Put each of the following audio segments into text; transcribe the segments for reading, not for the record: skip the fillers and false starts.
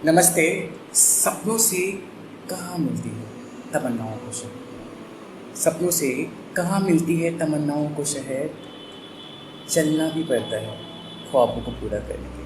नमस्ते। सपनों से कहाँ मिलती है तमन्नाओं को शहर। सपनों से कहाँ मिलती है तमन्नाओं को शहर। चलना भी पड़ता है ख्वाबों को पूरा करने के लिए।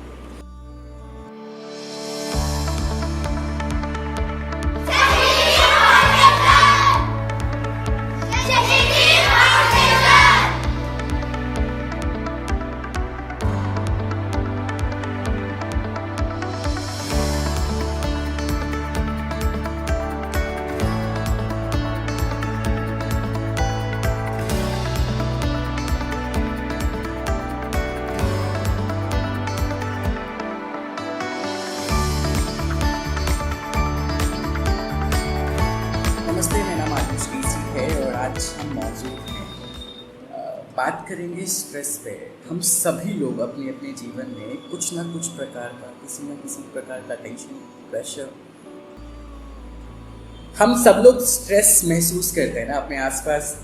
नमस्ते, मेरा नाम आयुष केसी है और आज हम मौजूद हैं बात करेंगे स्ट्रेस पे। हम सभी लोग अपने अपने जीवन में कुछ ना कुछ प्रकार का किसी न किसी प्रकार का टेंशन, प्रेशर, हम सब लोग स्ट्रेस महसूस करते हैं ना अपने आसपास।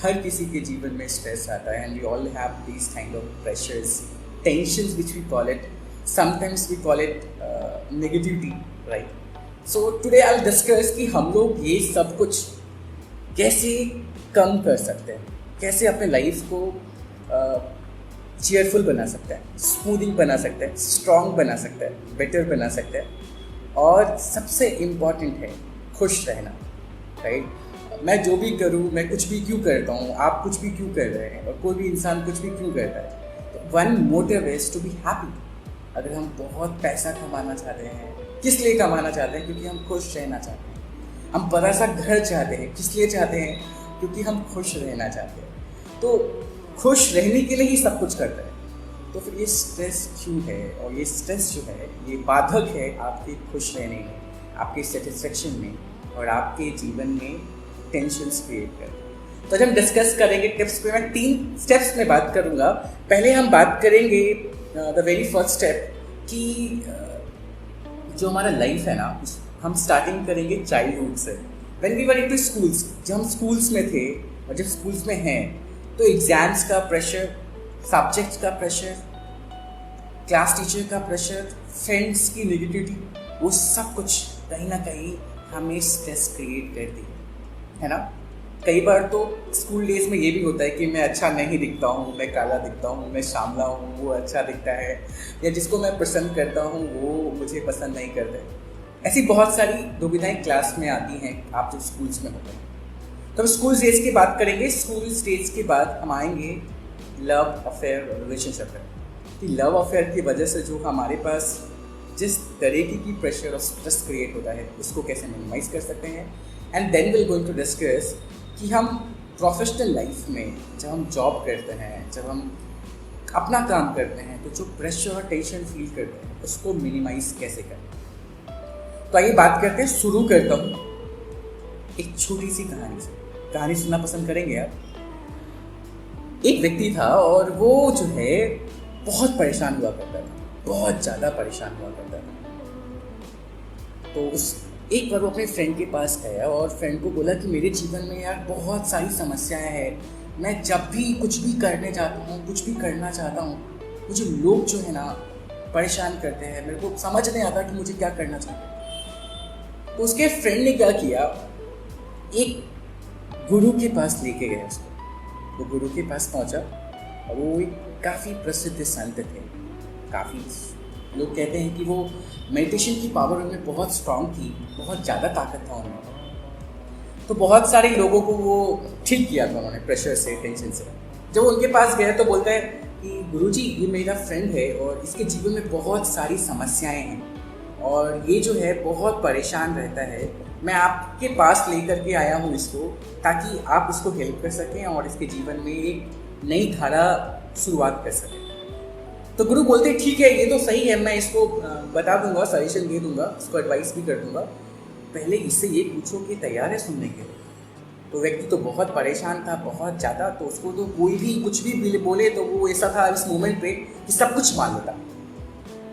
हर किसी के जीवन में स्ट्रेस आता है and we all have these kind of pressures, tensions which we call it, sometimes we call it negativity, right. So today I will discuss कि हम लोग ये सब कुछ कैसे कम कर सकते हैं, कैसे अपने लाइफ को चीयरफुल बना सकते हैं, स्मूथिंग बना सकते हैं, स्ट्रॉन्ग बना सकते हैं, बेटर बना सकते हैं और सबसे इम्पॉर्टेंट है खुश रहना, राइट। मैं जो भी करूँ, मैं कुछ भी क्यों करता हूँ, आप कुछ भी क्यों कर रहे हैं और कोई भी इंसान कुछ भी क्यों करता है, तो one motive is to be happy. अगर हम बहुत पैसा कमाना चाहते हैं, किस लिए कमाना चाहते हैं? क्योंकि हम खुश रहना चाहते हैं। हम बड़ा सा घर चाहते हैं, किस लिए चाहते हैं? क्योंकि हम खुश रहना चाहते हैं। तो खुश रहने के लिए ही सब कुछ करते हैं। तो फिर ये स्ट्रेस क्यों है? और ये स्ट्रेस जो है ये बाधक है आपके खुश रहने में, आपके सेटिस्फेक्शन में और आपके जीवन में टेंशन्स क्रिएट करते हैं। तो आज हम डिस्कस करेंगे टिप्स पे। मैं 3 स्टेप्स में बात करूँगा। पहले हम बात करेंगे द वेरी फर्स्ट स्टेप कि जो हमारा लाइफ है ना, हम स्टार्टिंग करेंगे चाइल्डहुड से। When we were into schools, जब हम स्कूल्स में थे और जब स्कूल्स में हैं तो एग्जाम्स का प्रेशर, सब्जेक्ट्स का प्रेशर, क्लास टीचर का प्रेशर, फ्रेंड्स की नेगेटिविटी, वो सब कुछ कहीं ना कहीं हमें स्ट्रेस क्रिएट करती है ना। कई बार तो स्कूल डेज में ये भी होता है कि मैं अच्छा नहीं दिखता हूँ, मैं काला दिखता हूँ, मैं श्यामला हूँ, वो अच्छा दिखता है, या जिसको मैं पसंद करता हूँ वो मुझे पसंद नहीं करते। ऐसी बहुत सारी दुविधाएं क्लास में आती हैं आप जब स्कूल्स में होते हैं। तो हम स्कूल डेज की बात करेंगे। स्कूल डेज के बाद हम आएंगे लव अफेयर और रिलेशनशिप पे कि लव अफेयर की वजह से जो हमारे पास जिस तरीके की प्रेशर और स्ट्रेस क्रिएट होता है उसको कैसे मिनिमाइज कर सकते हैं। And then will going to discuss कि हम प्रोफेशनल लाइफ में जब हम जॉब करते हैं, जब हम अपना काम करते हैं, तो जो प्रेशर और टेंशन फील करते हैं उसको मिनिमाइज कैसे करें। तो आइए बात करते हैं। शुरू करता हूँ एक छोटी सी कहानी से। कहानी सुनना पसंद करेंगे आप? एक व्यक्ति था और वो जो है बहुत परेशान हुआ करता था, बहुत ज़्यादा परेशान हुआ करता था। तो उस एक बार वो अपने फ्रेंड के पास गया और फ्रेंड को बोला कि मेरे जीवन में यार बहुत सारी समस्याएं हैं। मैं जब भी कुछ भी करने जाता हूँ, कुछ भी करना चाहता हूँ, मुझे लोग जो है ना परेशान करते हैं, मेरे को समझ नहीं आता कि मुझे क्या करना चाहिए। तो उसके फ्रेंड ने क्या किया, एक गुरु के पास लेके गया उसको। वो गुरु के पास पहुँचा और वो एक काफ़ी प्रसिद्ध संत थे। काफ़ी लोग कहते हैं कि वो मेडिटेशन की पावर उनमें बहुत स्ट्रांग थी, बहुत ज़्यादा ताकत था उनमें। तो बहुत सारे लोगों को वो ठीक किया था उन्होंने प्रेशर से, टेंशन से। जब उनके पास गया तो बोलता है कि गुरुजी ये मेरा फ्रेंड है और इसके जीवन में बहुत सारी समस्याएं हैं और ये जो है बहुत परेशान रहता है। मैं आपके पास लेकर के आया हूँ इसको, ताकि आप इसको हेल्प कर सकें और इसके जीवन में एक नई धारा शुरुआत कर सकें। तो गुरु बोलते ठीक है, ये तो सही है, मैं इसको बता दूंगा, सजेशन दे दूंगा, इसको एडवाइस भी कर दूंगा। पहले इससे ये पूछो कि तैयार है सुनने के लिए। तो व्यक्ति तो बहुत परेशान था, बहुत ज़्यादा। तो उसको तो कोई भी कुछ भी बोले तो वो ऐसा था इस मोमेंट पे कि सब कुछ मान लेता।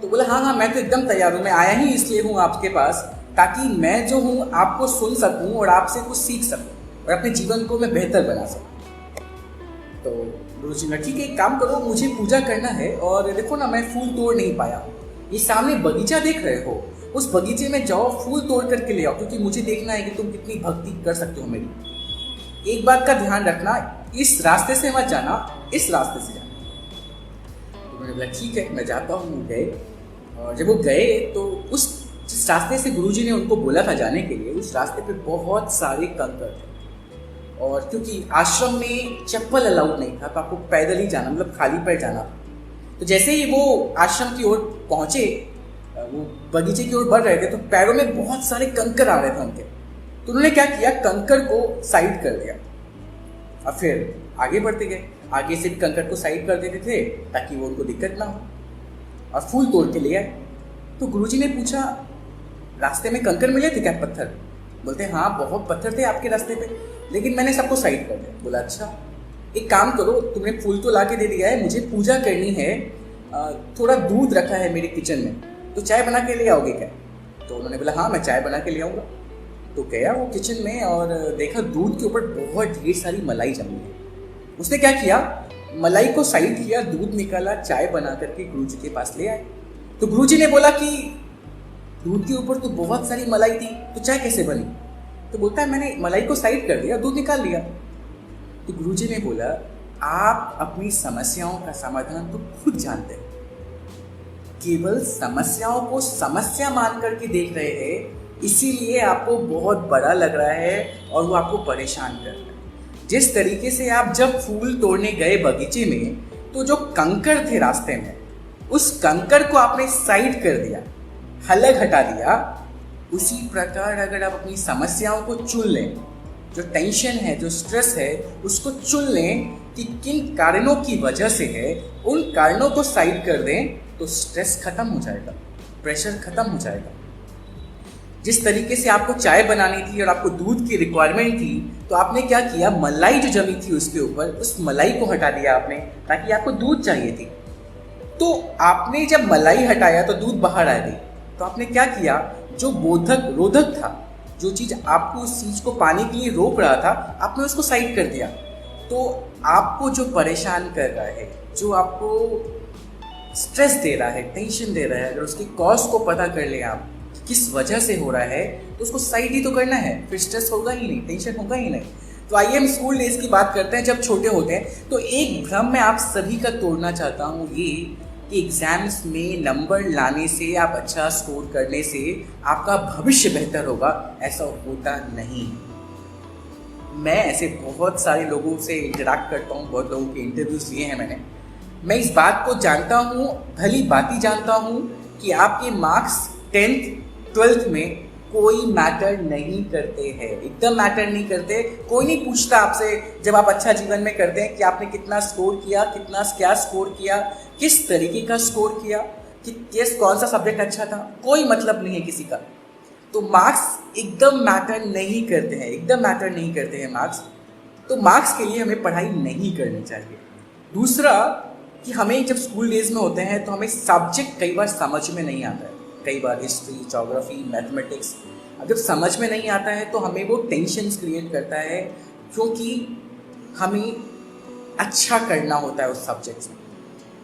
तो बोला हाँ हाँ मैं तो एकदम तैयार हूँ, मैं आया ही इसलिए हूँ आपके पास ताकि मैं जो हूँ आपको सुन सकूँ और आपसे कुछ सीख सकूँ और अपने जीवन को मैं बेहतर बना सकूँ। तो गुरुजी ने ठीक है, एक काम करो, मुझे पूजा करना है और देखो ना मैं फूल तोड़ नहीं पाया, ये सामने बगीचा देख रहे हो, उस बगीचे में जाओ, फूल तोड़ करके ले आओ, क्योंकि मुझे देखना है कि तुम कितनी भक्ति कर सकते हो मेरी। एक बात का ध्यान रखना, इस रास्ते से मत जाना, इस रास्ते से जाना। तो मैंने बोला ठीक है, मैं जाता हूँ। गए, और जब वो गए तो उस जिस रास्ते से गुरुजी ने उनको बोला था जाने के लिए, उस रास्ते पे बहुत सारे कंकर थे। और क्योंकि आश्रम में चप्पल अलाउड नहीं था, तो आपको पैदल ही जाना, मतलब खाली पैर जाना। तो जैसे ही वो आश्रम की ओर पहुंचे, वो बगीचे की ओर बढ़ रहे थे, तो पैरों में बहुत सारे कंकर आ रहे थे उनके। तो उन्होंने क्या किया, कंकर को साइड कर दिया और फिर आगे बढ़ते गए। आगे से भी कंकर को साइड कर देते थे ताकि वो उनको दिक्कत ना हो, और फूल तोड़ के ले आए। तो गुरुजी ने पूछा, रास्ते में कंकर मिले थे क्या, पत्थर? बोलते हाँ, बहुत पत्थर थे आपके रास्ते पे, लेकिन मैंने सबको साइड कर दिया। बोला अच्छा, एक काम करो, तुमने फूल तो ला के दे दिया है, मुझे पूजा करनी है, थोड़ा दूध रखा है मेरे किचन में, तो चाय बना के ले आओगे क्या? तो उन्होंने बोला हाँ, मैं चाय बना के ले आऊँगा। तो गया वो किचन में और देखा दूध के ऊपर बहुत ढेर सारी मलाई जमी है। उसने क्या किया, मलाई को साइड किया, दूध निकाला, चाय बना करके गुरुजी के पास ले आए। तो गुरुजी ने बोला कि दूध के ऊपर तो बहुत सारी मलाई थी, तो चाय कैसे बनी? तो बोलता है मैंने मलाई को साइड कर दिया, दूध निकाल लिया। तो गुरुजी ने बोला, आप अपनी समस्याओं का समाधान तो खुद जानते हैं, केवल समस्याओं को समस्या मान करके देख रहे हैं, इसीलिए आपको बहुत बड़ा लग रहा है और वो आपको परेशान कर रहा है। जिस तरीके से आप जब फूल तोड़ने गए बगीचे में, तो जो कंकड़ थे रास्ते में, उस कंकड़ को आपने साइड कर दिया, अलग हटा दिया। उसी प्रकार अगर आप अपनी समस्याओं को चुन लें, जो टेंशन है, जो स्ट्रेस है, उसको चुन लें कि किन कारणों की वजह से है, उन कारणों को साइड कर दें, तो स्ट्रेस खत्म हो जाएगा, प्रेशर खत्म हो जाएगा। जिस तरीके से आपको चाय बनानी थी और आपको दूध की रिक्वायरमेंट थी, तो आपने क्या किया, मलाई जो जमी थी उसके ऊपर, उस मलाई को हटा दिया आपने, ताकि आपको दूध चाहिए थी। तो आपने जब मलाई हटाया तो दूध बाहर आ गई। तो आपने क्या किया, जो बोधक रोधक था, जो चीज़ आपको उस चीज़ को पाने के लिए रोक रहा था, आपने उसको साइड कर दिया। तो आपको जो परेशान कर रहा है, जो आपको स्ट्रेस दे रहा है, टेंशन दे रहा है, अगर उसकी कॉज को पता कर ले आप, किस वजह से हो रहा है, तो उसको साइड ही तो करना है, फिर स्ट्रेस होगा ही नहीं, टेंशन होगा ही नहीं। तो आइए हम स्कूल डेज की बात करते हैं, जब छोटे होते हैं। तो एक भ्रम मैं आप सभी का तोड़ना चाहता हूँ, ये कि एग्ज़ाम्स में नंबर लाने से, आप अच्छा स्कोर करने से आपका भविष्य बेहतर होगा, ऐसा होता नहीं। मैं ऐसे बहुत सारे लोगों से इंटरैक्ट करता हूँ, बहुत लोगों के इंटरव्यूज़ लिए हैं मैंने। मैं इस बात को जानता हूँ, भली बाती जानता हूँ कि आपके मार्क्स 10th 12th में कोई मैटर नहीं करते हैं, एकदम मैटर नहीं करते। कोई नहीं पूछता आपसे जब आप अच्छा जीवन में करते हैं कि आपने कितना स्कोर किया, क्या स्कोर किया, किस तरीके का स्कोर किया, कि कौन सा सब्जेक्ट अच्छा था, कोई मतलब नहीं है किसी का। तो मार्क्स एकदम मैटर नहीं करते हैं, एकदम मैटर नहीं करते हैं मार्क्स। तो मार्क्स के लिए हमें पढ़ाई नहीं करनी चाहिए। दूसरा कि हमें जब स्कूल डेज में होते हैं तो हमें सब्जेक्ट कई बार समझ में नहीं आता है, कई बार हिस्ट्री, ज्योग्राफी, मैथमेटिक्स जब समझ में नहीं आता है तो हमें वो टेंशन्स क्रिएट करता है, क्योंकि हमें अच्छा करना होता है उस सब्जेक्ट में।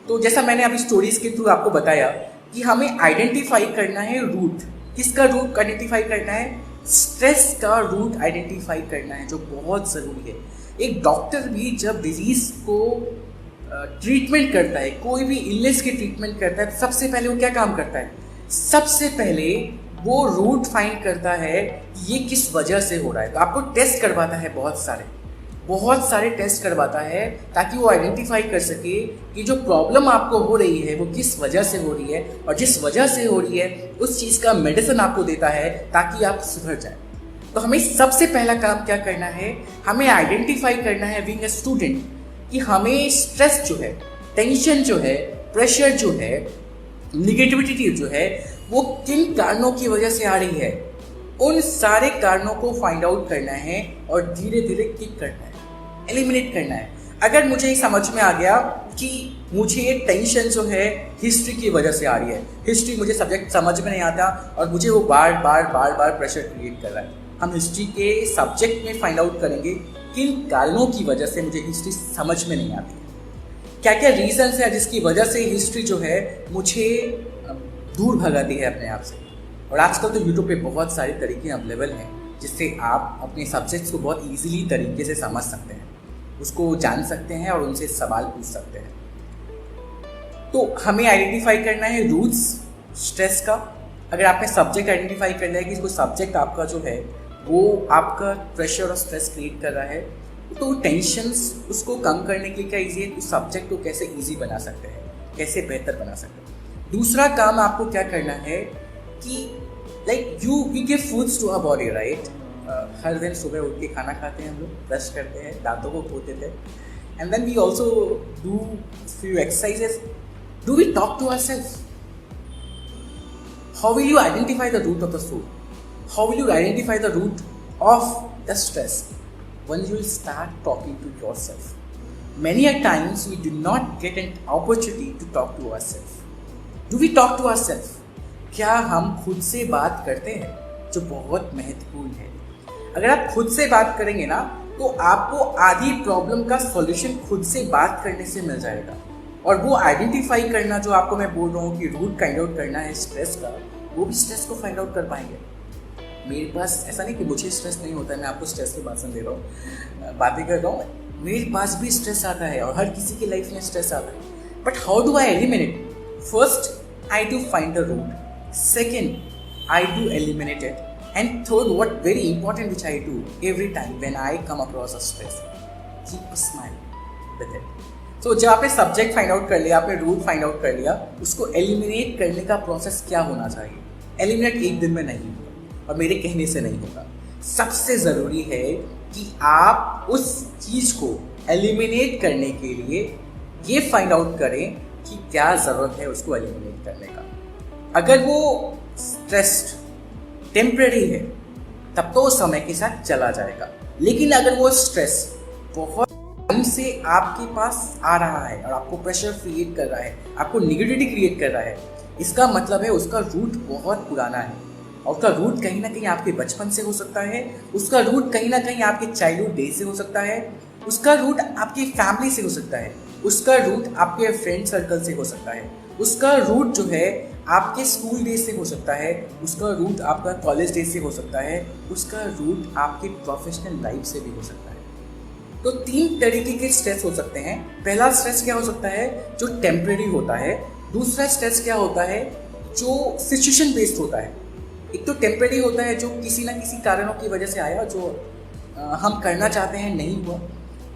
तो जैसा मैंने अभी स्टोरीज के थ्रू आपको बताया कि हमें आइडेंटिफाई करना है रूट। किसका रूट आइडेंटिफाई करना है? स्ट्रेस का रूट आइडेंटिफाई करना है, जो बहुत ज़रूरी है। एक डॉक्टर भी जब डिजीज़ को ट्रीटमेंट करता है, कोई भी इलनेस की ट्रीटमेंट करता है, तो सबसे पहले वो क्या काम करता है? सबसे पहले वो रूट फाइंड करता है कि ये किस वजह से हो रहा है। तो आपको टेस्ट करवाता है, बहुत सारे टेस्ट करवाता है, ताकि वो आइडेंटिफाई कर सके कि जो प्रॉब्लम आपको हो रही है वो किस वजह से हो रही है, और जिस वजह से हो रही है उस चीज़ का मेडिसिन आपको देता है ताकि आप सुधर जाए। तो हमें सबसे पहला काम क्या करना है? हमें आइडेंटिफाई करना है बीइंग अ स्टूडेंट कि हमें स्ट्रेस जो है, टेंशन जो है, प्रेशर जो है, निगेटिविटी जो है, वो किन कारणों की वजह से आ रही है। उन सारे कारणों को फाइंड आउट करना है और धीरे धीरे किक करना है, एलिमिनेट करना है। अगर मुझे ये समझ में आ गया कि मुझे ये टेंशन जो है हिस्ट्री की वजह से आ रही है, हिस्ट्री मुझे सब्जेक्ट समझ में नहीं आता और मुझे वो बार बार प्रेशर क्रिएट कर रहा है, हम हिस्ट्री के सब्जेक्ट में फाइंड आउट करेंगे किन कारणों की वजह से मुझे हिस्ट्री समझ में नहीं आती, क्या क्या रीजंस है जिसकी वजह से हिस्ट्री जो है मुझे दूर भगाती है अपने आप से। और आजकल तो यूट्यूब पे बहुत सारे तरीके अवेलेबल हैं जिससे आप अपने सब्जेक्ट्स को बहुत ईजिली तरीके से समझ सकते हैं, उसको जान सकते हैं और उनसे सवाल पूछ सकते हैं। तो हमें आइडेंटिफाई करना है रूट्स स्ट्रेस का। अगर आपने सब्जेक्ट आइडेंटिफाई करना है कि कोई सब्जेक्ट आपका जो है वो आपका प्रेशर और स्ट्रेस क्रिएट कर रहा है, तो टेंशन्स उसको कम करने के लिए क्या ईजी है, उस सब्जेक्ट को कैसे ईजी बना सकते हैं, कैसे बेहतर बना सकते हैं। दूसरा काम आपको क्या करना है कि like we give foods to our body, right. हर दिन सुबह उठ के खाना खाते हैं, हम लोग ब्रश करते हैं, दांतों को धोते थे, and then we also do few exercises. Do we talk to ourself? How will you identify the root of the food? How will you identify the root of the stress? When you will start talking to yourself. Many a times we do not get an opportunity to talk to ourselves. Do we talk to ourselves? क्या हम खुद से बात करते हैं, जो बहुत महत्वपूर्ण है। अगर आप खुद से बात करेंगे ना, तो आपको आधी प्रॉब्लम का सॉल्यूशन खुद से बात करने से मिल जाएगा। और वो आइडेंटिफाई करना जो आपको मैं बोल रहा हूँ कि रूट फाइंड आउट करना है स्ट्रेस का, वो भी स्ट्रेस को फाइंड आउट कर पाएंगे। मेरे पास ऐसा नहीं कि मुझे स्ट्रेस नहीं होता है, मैं आपको स्ट्रेस के भाषण दे रहा हूँ, बातें कर रहा हूँ। मेरे पास भी स्ट्रेस आता है और हर किसी की लाइफ में स्ट्रेस आता है। But how do I eliminate? First, I do find the root. Second, I do eliminate it. And third, what very important which I do every time when I come across a stress, keep a smile with it. तो जब आपने subject find out कर लिया, आपने root find out कर लिया, उसको eliminate करने का प्रोसेस क्या होना चाहिए? एलिमिनेट एक दिन में नहीं होगा और मेरे कहने से नहीं होगा। सबसे ज़रूरी है कि आप उस चीज़ को एलिमिनेट करने के लिए ये फाइंड आउट करें कि क्या ज़रूरत है उसको एलिमिनेट करने का। अगर वो स्ट्रेस टेम्परेरी है तब तो वो समय के साथ चला जाएगा, लेकिन अगर वो स्ट्रेस बहुत से आपके पास आ रहा है और आपको प्रेशर क्रिएट कर रहा है, आपको नेगेटिविटी क्रिएट कर रहा है, इसका मतलब है उसका रूट बहुत पुराना है। और उसका रूट कहीं ना कहीं आपके बचपन से हो सकता है, उसका रूट कहीं ना कहीं आपके चाइल्डहुड डेज से हो सकता है, उसका रूट आपकी फैमिली से हो सकता है, उसका रूट आपके फ्रेंड सर्कल से हो सकता है, उसका रूट जो है आपके स्कूल डेज से हो सकता है, उसका रूट आपका कॉलेज डेज से हो सकता है, उसका रूट आपके प्रोफेशनल लाइफ से भी हो सकता है। तो 3 तरीके के स्ट्रेस हो सकते हैं। पहला स्ट्रेस क्या हो सकता है, जो टेम्परेरी होता है। दूसरा स्ट्रेस क्या होता है, जो सिचुएशन बेस्ड होता है। एक तो टेम्परेरी होता है जो किसी ना किसी कारणों की वजह से आया, जो हम करना चाहते हैं नहीं हुआ।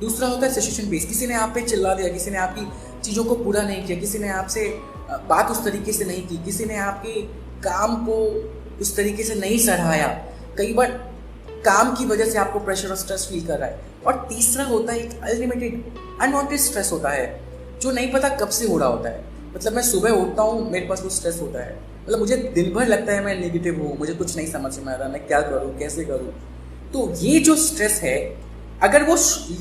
दूसरा होता है सिचुएशन बेस्ड, किसी ने आप पे चिल्ला दिया, किसी ने आपकी चीज़ों को पूरा नहीं किया, किसी ने आपसे बात उस तरीके से नहीं की, किसी ने आपके काम को उस तरीके से नहीं सराहाया। कई बार काम की वजह से आपको प्रेशर और स्ट्रेस फील कर रहा है। और तीसरा होता है एक अनलिमिटेड अनवांटेड स्ट्रेस होता है, जो नहीं पता कब से हो रहा होता है। मतलब मैं सुबह उठता हूँ, मेरे पास वो स्ट्रेस होता है, मतलब मुझे दिन भर लगता है मैं नेगेटिव हूँ, मुझे कुछ नहीं समझ में आ रहा, मैं क्या करूँ, कैसे करूँ। तो ये जो स्ट्रेस है, अगर वो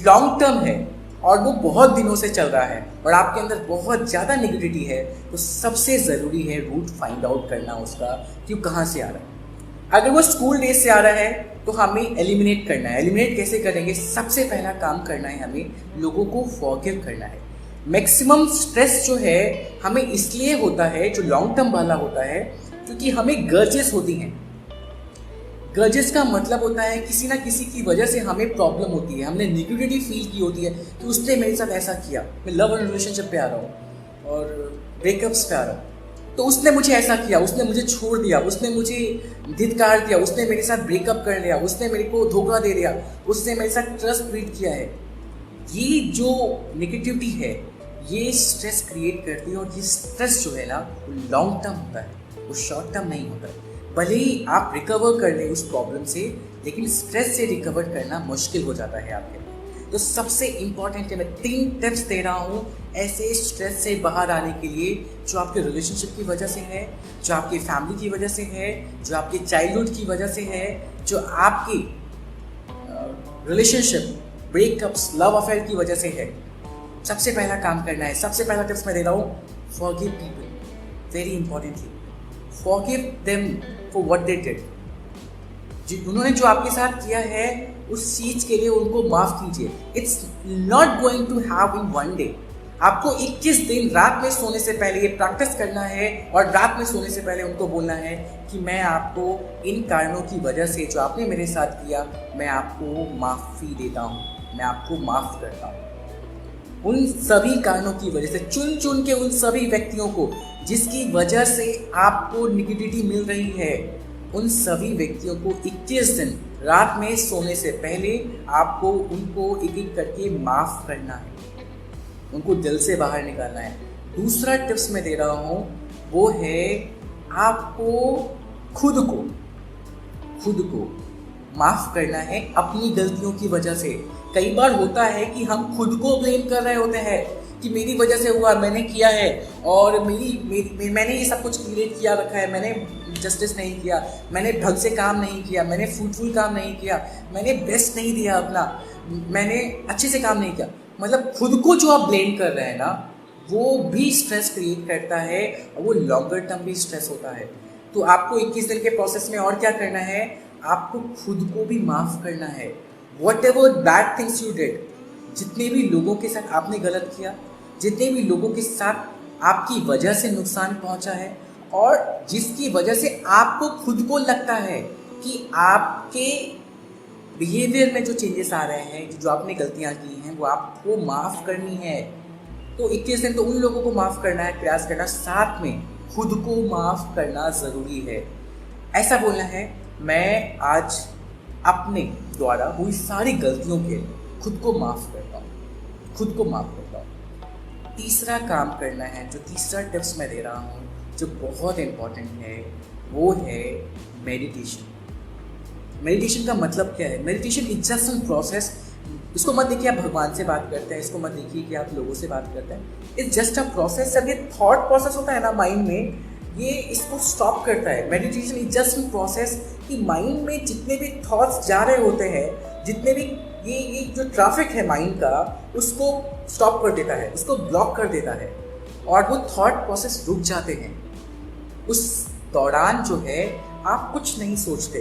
लॉन्ग टर्म है और वो बहुत दिनों से चल रहा है और आपके अंदर बहुत ज़्यादा नेगेटिविटी है, तो सबसे ज़रूरी है रूट फाइंड आउट करना उसका, क्यों कहाँ से आ रहा है। अगर वो स्कूल डेज से आ रहा है तो हमें एलिमिनेट करना है। एलिमिनेट कैसे करेंगे? सबसे पहला काम करना है, हमें लोगों को फॉरगिव करना है। मैक्सिमम स्ट्रेस जो है हमें इसलिए होता है, जो लॉन्ग टर्म वाला होता है, क्योंकि हमें गर्जेस होती हैं। गर्जेस का मतलब होता है किसी ना किसी की वजह से हमें प्रॉब्लम होती है, हमने नेगेटिविटी फील की होती है कि उसने मेरे साथ ऐसा किया। मैं लव एंड रिलेशनशिप पे आ रहा हूँ और ब्रेकअप्स पे आ रहा हूँ, तो उसने मुझे ऐसा किया, उसने मुझे छोड़ दिया, उसने मुझे धिक्कार दिया, उसने मेरे साथ ब्रेकअप कर लिया, उसने मेरे को धोखा दे दिया, उसने मेरे साथ ट्रस्ट ब्रीड किया है। ये जो नेगेटिविटी है ये स्ट्रेस क्रिएट करती है, और ये स्ट्रेस जो है ना वो लॉन्ग टर्म होता है, वो शॉर्ट टर्म नहीं होता है। भले ही आप रिकवर कर लें उस प्रॉब्लम से, लेकिन स्ट्रेस से रिकवर करना मुश्किल हो जाता है आपके लिए। तो सबसे इम्पॉर्टेंट है, मैं 3 टिप्स दे रहा हूँ ऐसे स्ट्रेस से बाहर आने के लिए, जो आपके रिलेशनशिप की वजह से है, जो आपकी फैमिली की वजह से है, जो आपके चाइल्डहुड की वजह से है, जो आपकी रिलेशनशिप ब्रेकअप्स लव अफेयर की वजह से है। सबसे पहला काम करना है, सबसे पहला टिप्स मैं दे रहा हूँ, forgive people. Very importantly, forgive them for what they did. उन्होंने जो आपके साथ किया है उस चीज़ के लिए उनको माफ़ कीजिए। It's not going to have in one day. आपको 21 दिन रात में सोने से पहले ये प्रैक्टिस करना है और रात में सोने से पहले उनको बोलना है कि मैं आपको इन कारणों की वजह से जो आपने मेरे साथ किया, मैं आपको माफ़ी देता हूँ, मैं आपको माफ़ करता हूँ। उन सभी कारणों की वजह से चुन चुन के उन सभी व्यक्तियों को जिसकी वजह से आपको निगेटिविटी मिल रही है, उन सभी व्यक्तियों को 21 दिन रात में सोने से पहले आपको उनको एक एक करके माफ़ करना है, उनको दिल से बाहर निकालना है। दूसरा टिप्स मैं दे रहा हूँ वो है आपको खुद को माफ़ करना है अपनी गलतियों की वजह से। कई बार होता है कि हम खुद को ब्लेम कर रहे होते हैं कि मेरी वजह से हुआ, मैंने किया है और मैंने ये सब कुछ क्रिएट किया रखा है, मैंने जस्टिस नहीं किया, मैंने ढंग से काम नहीं किया, मैंने फ्रूटफुल काम नहीं किया, मैंने बेस्ट नहीं दिया अपना, मैंने अच्छे से काम नहीं किया। मतलब खुद को जो आप ब्लेम कर रहे हैं ना, वो भी स्ट्रेस क्रिएट करता है और वो लॉन्गर टर्म भी स्ट्रेस होता है। तो आपको 21 दिन के प्रोसेस में और क्या करना है, आपको खुद को भी माफ़ करना है। Whatever bad things you did, जितने भी लोगों के साथ आपने गलत किया, जितने भी लोगों के साथ आपकी वजह से नुकसान पहुंचा है और जिसकी वजह से आपको खुद को लगता है कि आपके बिहेवियर में जो चेंजेस आ रहे हैं, जो आपने गलतियां की हैं, वो आपको माफ़ करनी है। तो 21 दिन तो उन लोगों को माफ़ करना है, प्रयास करना, साथ में खुद को माफ़ करना ज़रूरी है। ऐसा बोलना है, मैं आज अपने द्वारा हुई सारी गलतियों के खुद को माफ़ करता हूँ, खुद को माफ़ करता हूँ। तीसरा काम करना है, जो तीसरा टिप्स मैं दे रहा हूँ जो बहुत इम्पॉर्टेंट है, वो है मेडिटेशन। मेडिटेशन का मतलब क्या है? Meditation is just an process. इसको मत देखिए आप भगवान से बात करते हैं, इसको मत देखिए कि आप लोगों से बात करते हैं। It's just a process. जब ये थॉट प्रोसेस होता है ना माइंड में, ये इसको स्टॉप करता है। Meditation is just an process कि माइंड में जितने भी थॉट्स जा रहे होते हैं, जितने भी ये जो ट्रैफिक है माइंड का, उसको स्टॉप कर देता है, उसको ब्लॉक कर देता है और वो थॉट प्रोसेस रुक जाते हैं। उस दौरान जो है आप कुछ नहीं सोचते।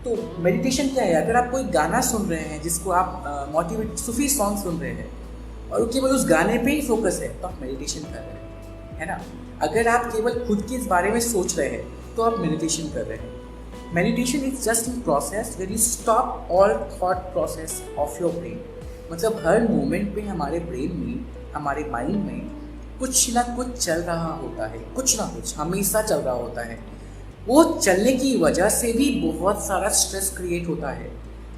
तो मेडिटेशन क्या है? अगर आप कोई गाना सुन रहे हैं जिसको आप मोटिवेट सूफी सॉन्ग सुन रहे हैं और केवल उस गाने पे ही फोकस है, तो आप मेडिटेशन कर रहे हैं, है ना। अगर आप केवल खुद के इस बारे में सोच रहे हैं तो आप मेडिटेशन कर रहे हैं। Meditation is just in process where you stop all thought process of your brain. मतलब हर मोमेंट पे हमारे ब्रेन में, हमारे माइंड में कुछ ना कुछ चल रहा होता है, कुछ ना कुछ हमेशा चल रहा होता है। वो चलने की वजह से भी बहुत सारा स्ट्रेस क्रिएट होता है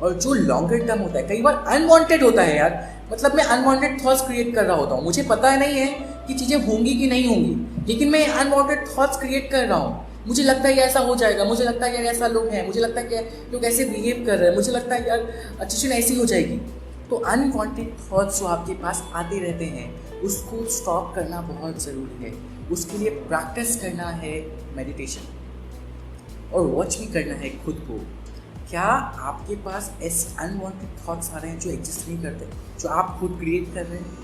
और जो लॉन्गर टर्म होता है, कई बार अनवांटेड होता है यार। मतलब मैं अनवांटेड थॉट्स क्रिएट कर रहा होता हूँ, मुझे पता नहीं है कि चीज़ें होंगी कि नहीं होंगी, लेकिन मैं अनवांटेड थॉट्स क्रिएट कर रहा हूँ। मुझे लगता है ऐसा हो जाएगा, मुझे लगता है यार ऐसा लोग हैं, मुझे लगता है कि लोग ऐसे बिहेव कर रहे हैं, मुझे लगता है यार सिचुएशन ऐसी हो जाएगी। तो अनवांटेड थॉट्स जो आपके पास आते रहते हैं, उसको स्टॉप करना बहुत ज़रूरी है। उसके लिए प्रैक्टिस करना है मेडिटेशन और वॉच भी करना है खुद को। क्या आपके पास ऐसे अनवांटेड थॉट्स आ रहे हैं जो एग्जिस्ट नहीं करते, जो आप खुद क्रिएट कर रहे हैं,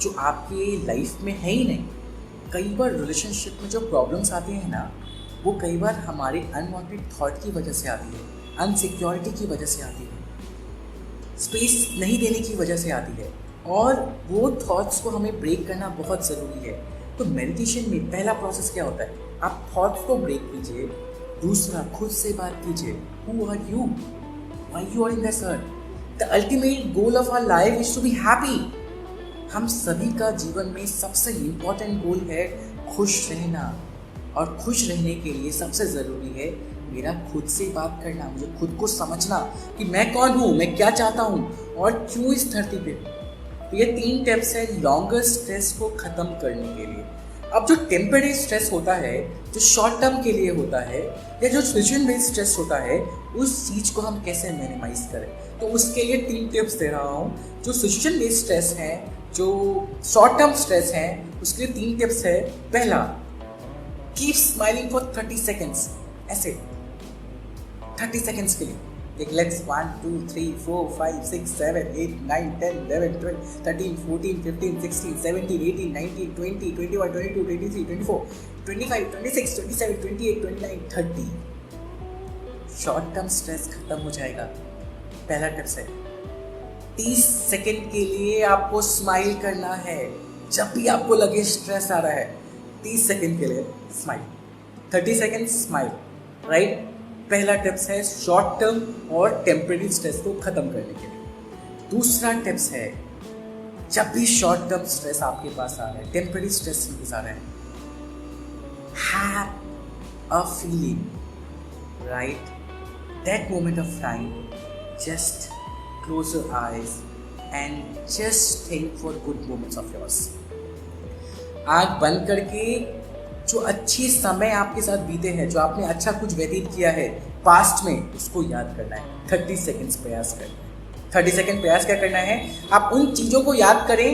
जो आपके लाइफ में है ही नहीं? कई बार रिलेशनशिप में जो प्रॉब्लम्स आती हैं ना, वो कई बार हमारे अनवांटेड थॉट की वजह से आती है, अनसिक्योरिटी की वजह से आती है, स्पेस नहीं देने की वजह से आती है और वो थॉट्स को हमें ब्रेक करना बहुत ज़रूरी है। तो मेडिटेशन में पहला प्रोसेस क्या होता है? आप थॉट्स को ब्रेक कीजिए। दूसरा, खुद से बात कीजिए, who are you, why you are in this earth. The ultimate goal of our life is to be happy. हम सभी का जीवन में सबसे इम्पोर्टेंट गोल है खुश रहना, और खुश रहने के लिए सबसे ज़रूरी है मेरा खुद से बात करना, मुझे खुद को समझना कि मैं कौन हूँ, मैं क्या चाहता हूँ और क्यों इस धरती पे। तो ये 3 टिप्स है लॉन्गर स्ट्रेस को ख़त्म करने के लिए। अब जो टेम्परेरी स्ट्रेस होता है, जो शॉर्ट टर्म के लिए होता है, या जो सिचुएशन बेस्ड स्ट्रेस होता है, उस चीज़ को हम कैसे मिनिमाइज करें, तो उसके लिए 3 टिप्स दे रहा हूँ। जो सिचुएशन बेस्ड स्ट्रेस है, जो शॉर्ट टर्म स्ट्रेस है, उसके लिए 3 टिप्स है। पहला, कीप स्माइलिंग फॉर 30 सेकेंड्स। ऐसे 30 सेकेंड्स के लिए एक लेट्स 1 2 3 4 5 6 7 8 9 10 11 12 13 14 15 16 17 18 19 20 21 22 23 24 25 26 27 28 29 30। शॉर्ट टर्म स्ट्रेस खत्म हो जाएगा। पहला टिप्स है 30 सेकेंड के लिए आपको स्माइल करना है। जब भी आपको लगे स्ट्रेस आ रहा है, 30 सेकंड के लिए स्माइल, 30 सेकंड स्माइल, राइट। पहला टिप्स है शॉर्ट टर्म और टेम्परेरी स्ट्रेस को ख़त्म करने के लिए। दूसरा टिप्स है, जब भी शॉर्ट टर्म स्ट्रेस आपके पास आ रहा है, टेम्परेरी स्ट्रेस आ रहा है, have a feeling, right? That moment of time, just close your eyes and just think for good moments of yours. आँख बंद करके जो अच्छे समय आपके साथ बीते हैं, जो आपने अच्छा कुछ व्यतीत किया है पास्ट में, उसको याद करना है। 30 सेकेंड्स प्रयास करना है। 30 सेकेंड प्रयास क्या करना है, आप उन चीज़ों को याद करें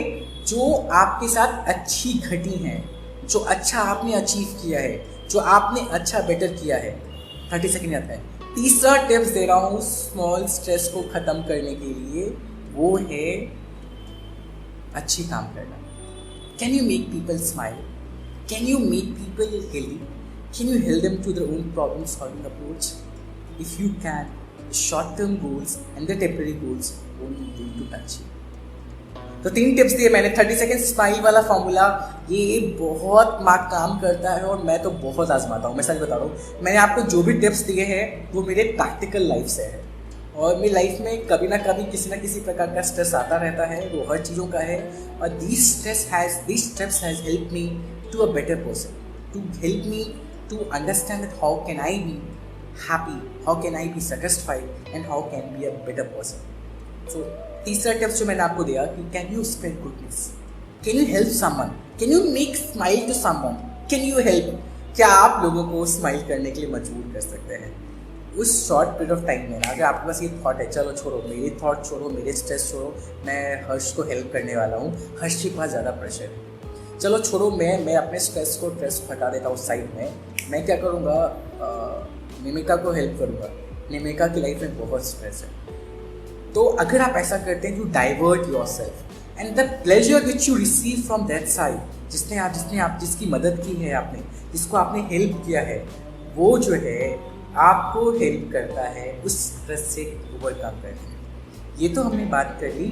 जो आपके साथ अच्छी घटी हैं, जो अच्छा आपने अचीव किया है, जो आपने अच्छा बेटर किया है। 30 सेकेंड याद है। तीसरा टिप्स दे रहा हूँ स्मॉल स्ट्रेस को ख़त्म करने के लिए, वो है अच्छी काम करना। Can you make people smile? Can you make people healthy? Can you help them to their own problem solving approach? If you can, short term goals and the temporary goals only going to touch you. तो 3 tips दिए मैंने। 30 second smile वाला formula, ये बहुत काम करता है और मैं तो बहुत आजमाता हूँ। मैं सच बता रहा हूँ, मैंने आपको जो भी टिप्स दिए हैं वो मेरे प्रैक्टिकल लाइफ से है, और मेरी लाइफ में कभी ना कभी किसी ना किसी प्रकार का स्ट्रेस आता रहता है, वो हर चीज़ों का है। और this steps has help me to a better person, to help me to understand that how can I be happy, how can I be satisfied and how can be a better person. So तीसरा tips जो मैंने आपको दिया कि can you spread goodness, can you help someone, can you make smile to someone, can you help, क्या आप लोगों को स्माइल करने के लिए मजबूर कर सकते हैं उस शॉर्ट पीरियड ऑफ टाइम में ना। अगर आपके पास ये थॉट है, चलो छोड़ो मेरी थॉट, छोड़ो मेरे स्ट्रेस, छोड़ो मैं हर्ष को हेल्प करने वाला हूँ, हर्ष के पास ज़्यादा प्रेशर है, चलो छोड़ो मैं अपने स्ट्रेस को हटा देता हूँ साइड में, मैं क्या करूँगा, निमिका को हेल्प करूँगा, निमिका की लाइफ में बहुत स्ट्रेस है। तो अगर आप ऐसा करते हैं, you divert your self and the pleasure which you receive from that side, जिसकी मदद की है आपने, जिसको आपने हेल्प किया है, वो जो है आपको हेल्प करता है उस स्ट्रेस से ओवरकम करने में। ये तो हमने बात कर ली,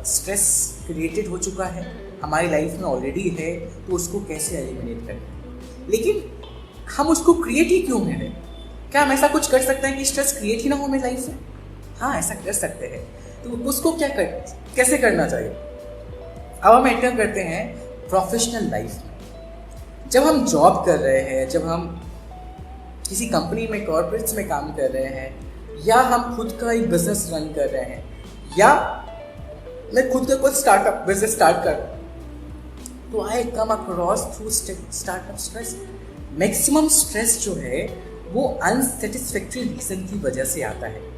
स्ट्रेस क्रिएटेड हो चुका है हमारी लाइफ में ऑलरेडी है, तो उसको कैसे एलिमिनेट करना। लेकिन हम उसको क्रिएट ही क्यों करें? क्या हम ऐसा कुछ कर सकते हैं कि स्ट्रेस क्रिएट ही ना हो हमारी लाइफ में? हाँ, ऐसा कर सकते हैं। तो उसको कैसे करना चाहिए? अब हम एंटर करते हैं प्रोफेशनल लाइफ में। जब हम जॉब कर रहे हैं, जब हम किसी कंपनी में, कॉर्पोरेट्स में काम कर रहे हैं, या हम खुद का एक बिजनेस रन कर रहे हैं, या मैं खुद का कुछ स्टार्टअप बिजनेस स्टार्ट कर रहा हूँ, तो I come across through startup stress. Maximum stress जो है वो अनसेटिस्फैक्ट्री रीज़न की वजह से आता है।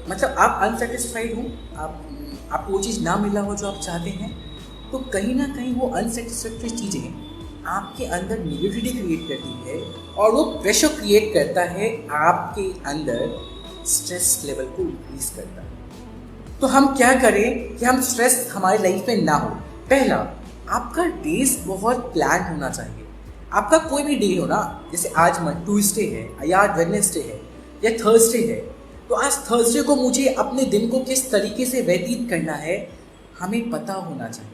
मतलब आप अनसेटिस्फाइड हो, आपको वो चीज़ ना मिला हो जो आप चाहते हैं, तो कहीं ना कहीं वो अनसेटिस्फैक्ट्री चीज़ें आपके अंदर नेगेटिविटी क्रिएट करती है, और वो प्रेशर क्रिएट करता है आपके अंदर, स्ट्रेस लेवल को इंक्रीज करता है। तो हम क्या करें कि हम स्ट्रेस हमारी लाइफ में ना हो? पहला, आपका डेज बहुत प्लान होना चाहिए। आपका कोई भी डे हो ना, जैसे आज ट्यूसडे है, या आज वेडनेसडे है, या थर्सडे है, तो आज थर्सडे को मुझे अपने दिन को किस तरीके से व्यतीत करना है हमें पता होना चाहिए,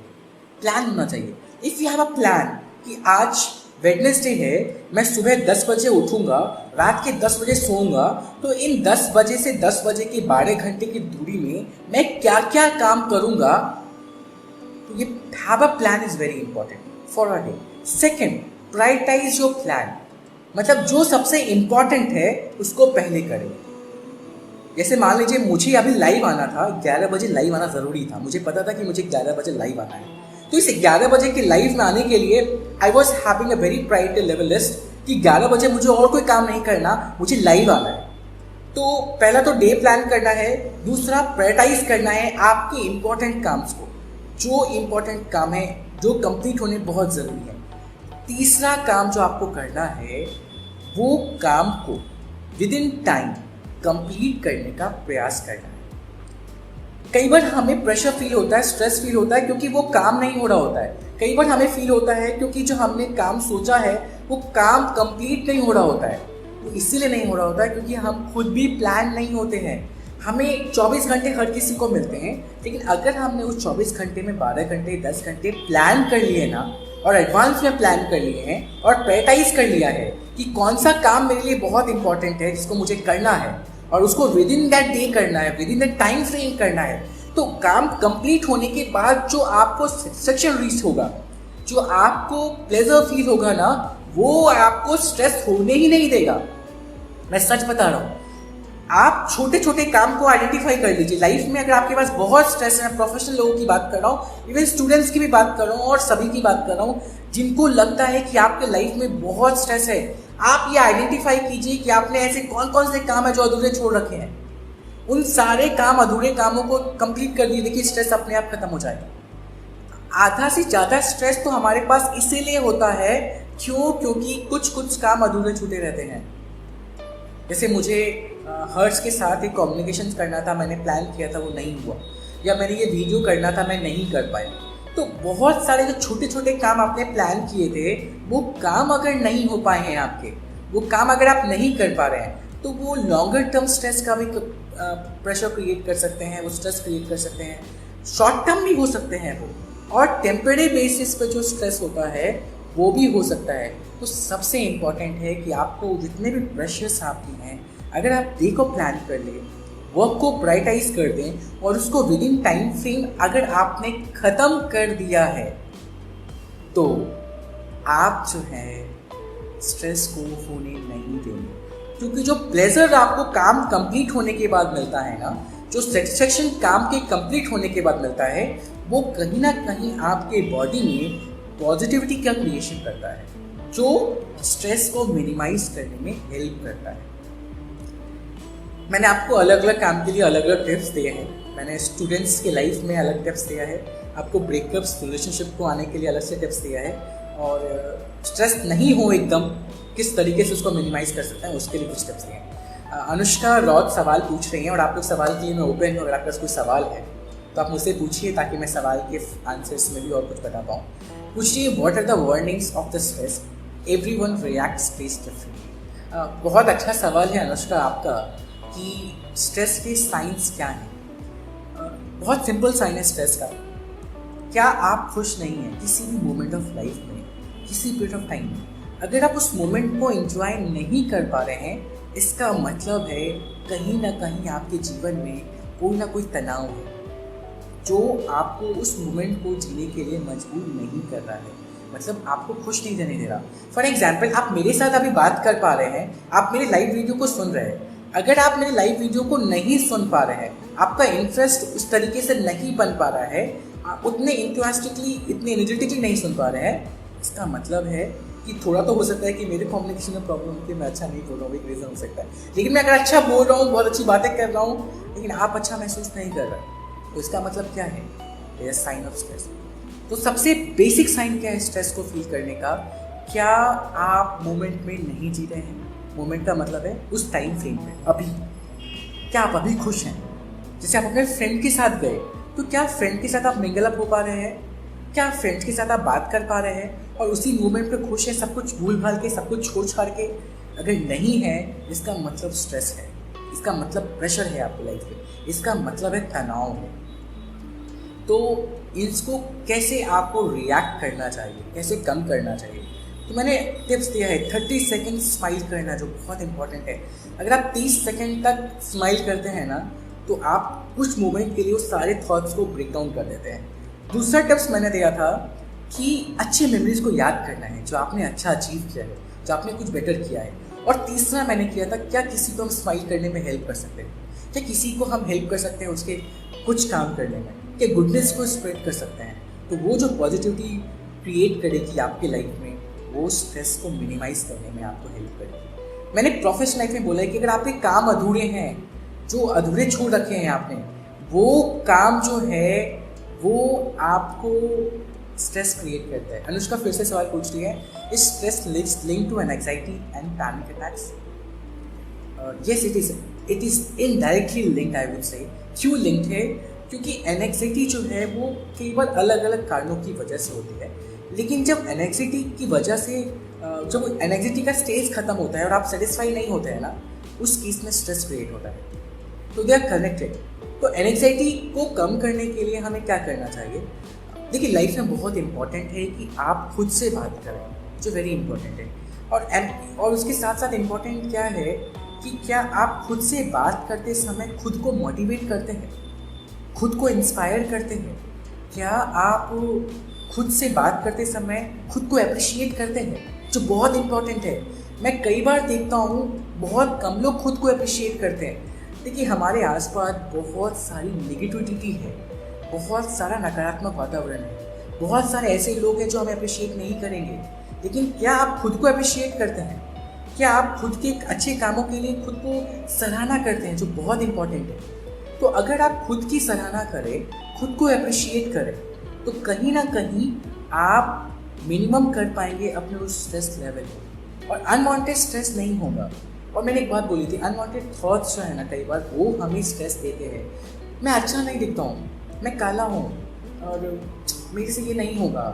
प्लान होना चाहिए। If you have a plan कि आज वेडनेसडे है, मैं सुबह 10 बजे उठूँगा, रात के 10 बजे सोऊंगा, तो इन 10 बजे से 10 बजे के 12 घंटे की दूरी में मैं क्या क्या काम करूँगा, तो ये have a plan is very important for a day. Second, prioritise your plan, मतलब जो सबसे इम्पॉर्टेंट है उसको पहले करें। जैसे मान लीजिए मुझे अभी लाइव आना था, 11 बजे लाइव आना ज़रूरी था, मुझे पता था कि मुझे 11 बजे लाइव आना है, तो इस 11 बजे के लाइव में आने के लिए I was having a very priority level list कि 11 बजे मुझे और कोई काम नहीं करना, मुझे लाइव आना है। तो पहला तो डे प्लान करना है, दूसरा प्रायोरिटाइज करना है आपके इम्पोर्टेंट काम्स को, जो इम्पोर्टेंट काम है, जो कंप्लीट होने बहुत ज़रूरी है। तीसरा काम जो आपको करना है, वो काम को विद इन टाइम कंप्लीट करने का प्रयास करना है। कई बार हमें प्रेशर फील होता है, स्ट्रेस फील होता है क्योंकि वो काम नहीं हो रहा होता है। कई बार हमें फील होता है क्योंकि जो हमने काम सोचा है वो काम कंप्लीट नहीं हो रहा होता है। तो इसीलिए नहीं हो रहा होता है क्योंकि हम खुद भी प्लान नहीं होते हैं। हमें 24 घंटे हर किसी को मिलते हैं, लेकिन अगर हमने उस 24 घंटे में 12 घंटे 10 घंटे प्लान कर लिए ना, और एडवांस में प्लान कर लिए हैं और प्रायोरिटाइज कर लिया है कि कौन सा काम मेरे लिए बहुत इंपॉर्टेंट है जिसको मुझे करना है और उसको विद इन दैट डे करना है, with in that time frame करना है, तो काम कंप्लीट होने के बाद जो आपको सेटिस्फेक्शन रीच होगा, जो आपको प्लेजर फील होगा ना, वो आपको स्ट्रेस होने ही नहीं देगा। मैं सच बता रहा हूँ। आप छोटे छोटे काम को आइडेंटिफाई कर लीजिए लाइफ में। अगर आपके पास बहुत स्ट्रेस है, प्रोफेशनल लोगों की बात कर रहा हूँ, इवन स्टूडेंट्स की भी बात कर रहा हूँ और सभी की बात कर रहा हूँ जिनको लगता है कि आपके लाइफ में बहुत स्ट्रेस है, आप ये आइडेंटिफाई कीजिए कि आपने ऐसे कौन कौन से काम है जो अधूरे छोड़ रखे हैं। उन सारे काम, अधूरे कामों को कंप्लीट कर दिए, देखिए स्ट्रेस अपने आप खत्म हो जाएगा। आधा से ज़्यादा स्ट्रेस तो हमारे पास इसीलिए होता है क्योंकि कुछ कुछ काम अधूरे छूटे रहते हैं। जैसे मुझे हर्ष के साथ एक कम्युनिकेशन करना था, मैंने प्लान किया था, वो नहीं हुआ, या मैंने ये वीडियो करना था, मैं नहीं कर पाया। तो बहुत सारे जो छोटे छोटे काम आपने प्लान किए थे, वो काम अगर नहीं हो पाए हैं आपके, वो काम अगर आप नहीं कर पा रहे हैं, तो वो लॉन्गर टर्म स्ट्रेस का भी प्रेशर क्रिएट कर सकते हैं, वो स्ट्रेस क्रिएट कर सकते हैं। शॉर्ट टर्म भी हो सकते हैं वो, और टेम्परेरी बेसिस पे जो स्ट्रेस होता है वो भी हो सकता है। तो सबसे इम्पॉर्टेंट है कि आपको जितने भी प्रेशर्स आपके हैं, अगर आप डे को प्लान कर लें, वर्क को प्रायोरिटाइज कर दें और उसको विद इन टाइम फ्रेम अगर आपने ख़त्म कर दिया है, तो आप जो है स्ट्रेस को होने नहीं देंगे। क्योंकि जो प्लेजर आपको काम कंप्लीट होने के बाद मिलता है ना, जो सेटिस्फेक्शन काम के कंप्लीट होने के बाद मिलता है, वो कहीं ना कहीं आपके बॉडी में पॉजिटिविटी का क्रिएशन करता है, जो स्ट्रेस को मिनिमाइज करने में हेल्प करता है। मैंने आपको अलग अलग काम के लिए अलग अलग टिप्स दिए हैं। मैंने स्टूडेंट्स के लाइफ में अलग टिप्स दिया है, आपको ब्रेकअप्स रिलेशनशिप को आने के लिए अलग से टिप्स दिया है, और स्ट्रेस नहीं हो एकदम किस तरीके से उसको मिनिमाइज कर सकते हैं उसके लिए कुछ टिप्स दिए हैं। अनुष्का रॉड सवाल पूछ रही हैं और आप लोग सवाल के लिए मैं ओपन हूँ। अगर आपका कोई सवाल है तो आप मुझसे पूछिए ताकि मैं सवाल के आंसर्स में भी और कुछ बता पाऊँ। पूछिए, what are the warnings of the stress, everyone reacts based differently. बहुत अच्छा सवाल है अनुष्का आपका कि स्ट्रेस के साइंस क्या हैं। बहुत सिंपल साइन है स्ट्रेस का। क्या आप खुश नहीं हैं किसी भी मोमेंट ऑफ लाइफ में, किसी पीरियड ऑफ टाइम में? अगर आप उस मोमेंट को एंजॉय नहीं कर पा रहे हैं, इसका मतलब है कहीं ना कहीं आपके जीवन में कोई ना कोई तनाव है जो आपको उस मोमेंट को जीने के लिए मजबूर नहीं कर रहा है, मतलब आपको खुश नहीं रहने दे रहा। फॉर एग्जाम्पल, आप मेरे साथ अभी बात कर पा रहे हैं, आप मेरे लाइव वीडियो को सुन रहे हैं। अगर आप मेरे लाइव वीडियो को नहीं सुन पा रहे हैं, आपका इंटरेस्ट उस तरीके से नहीं बन पा रहा है, आप उतने इंथुसियास्टिकली, इतने एनर्जेटिकली नहीं सुन पा रहे हैं, इसका मतलब है कि थोड़ा तो हो सकता है कि मेरे कम्युनिकेशन में प्रॉब्लम होती है, मैं अच्छा नहीं बोल रहा हूँ, एक रीज़न हो सकता है। लेकिन मैं अगर अच्छा बोल रहा हूँ, बहुत अच्छी बातें कर रहा हूँ, लेकिन आप अच्छा महसूस नहीं कर रहे, तो इसका मतलब क्या है? ये साइन ऑफ स्ट्रेस। तो सबसे बेसिक साइन क्या है स्ट्रेस को फील करने का? क्या आप मोमेंट में नहीं जी रहे हैं? मोमेंट का मतलब है उस टाइम फ्रेम में, अभी। क्या आप अभी खुश हैं? जैसे आप अपने फ्रेंड के साथ गए, तो क्या फ्रेंड के साथ आप मिंगल अप हो पा रहे हैं? क्या फ्रेंड्स के साथ आप बात कर पा रहे हैं और उसी मोमेंट पे खुश हैं, सब कुछ भूल भाल के, सब कुछ छोड़ छाड़ के? अगर नहीं है, इसका मतलब स्ट्रेस है, इसका मतलब प्रेशर है आपकी लाइफ में, इसका मतलब है तनाव है। तो इसको कैसे आपको रिएक्ट करना चाहिए, कैसे कम करना चाहिए? तो मैंने टिप्स दिया है। 30 सेकेंड स्माइल करना, जो बहुत इंपॉर्टेंट है। अगर आप 30 सेकेंड तक स्माइल करते हैं ना, तो आप कुछ मोमेंट के लिए उस सारे थॉट्स को ब्रेक डाउन कर देते हैं। दूसरा टिप्स मैंने दिया था कि अच्छे मेमोरीज को याद करना है, जो आपने अच्छा अचीव किया है, जो आपने कुछ बेटर किया है। और तीसरा मैंने किया था, क्या किसी को हम स्माइल करने में हेल्प कर सकते हैं? क्या किसी को हम हेल्प कर सकते हैं उसके कुछ काम करने में? क्या गुडनेस को स्प्रेड कर सकते हैं? तो वो जो पॉजिटिविटी क्रिएट करेगी आपके लाइफ में, वो स्ट्रेस को मिनिमाइज करने में आपको हेल्प करेगी। मैंने प्रोफेशनल लाइफ में बोला है कि अगर आपके काम अधूरे हैं, जो अधूरे छोड़ रखे हैं आपने, वो काम जो है वो आपको स्ट्रेस क्रिएट करता है। अनुष्का फिर से सवाल पूछ रही है, is stress linked to anxiety and panic attacks? Yes, it is indirectly linked, I would say. क्यों लिंक्ड है? क्योंकि एंजाइटी जो है वो केवल अलग अलग कारणों की वजह से होती है, लेकिन जब एंजाइटी की वजह से जब एंजाइटी का स्टेज खत्म होता है और आप सेटिस्फाई नहीं होते हैं ना, उस केस में स्ट्रेस क्रिएट होता है। तो दे आर कनेक्टेड। तो एंग्जाइटी को कम करने के लिए हमें क्या करना चाहिए? देखिए, लाइफ में बहुत इंपॉर्टेंट है कि आप खुद से बात करें, जो वेरी इंपॉर्टेंट है। और उसके साथ साथ इम्पॉर्टेंट क्या है कि क्या आप खुद से बात करते समय खुद को मोटिवेट करते हैं, खुद को इंस्पायर करते हैं? क्या आप खुद से बात करते समय खुद को अप्रिशिएट करते हैं, जो बहुत इम्पॉर्टेंट है। मैं कई बार देखता हूँ बहुत कम लोग खुद को अप्रिशिएट करते हैं। देखिए, हमारे आसपास बहुत सारी नेगेटिविटी है, बहुत सारा नकारात्मक वातावरण है, बहुत सारे ऐसे लोग हैं जो हमें अप्रिशिएट नहीं करेंगे। लेकिन क्या आप खुद को अप्रिशिएट करते हैं? क्या आप खुद के अच्छे कामों के लिए खुद को सराहना करते हैं, जो बहुत इंपॉर्टेंट है। तो अगर आप खुद की सराहना करें, खुद को अप्रिशिएट करें, तो कहीं ना कहीं आप मिनिमम कर पाएंगे अपने उस स्ट्रेस लेवल को, और अनवांटेड स्ट्रेस नहीं होगा। और मैंने एक बात बोली थी, अनवांटेड थॉट्स जो है ना, कई बार वो हमें स्ट्रेस देते हैं। मैं अच्छा नहीं दिखता हूँ, मैं काला हूँ, और मेरे से ये नहीं होगा,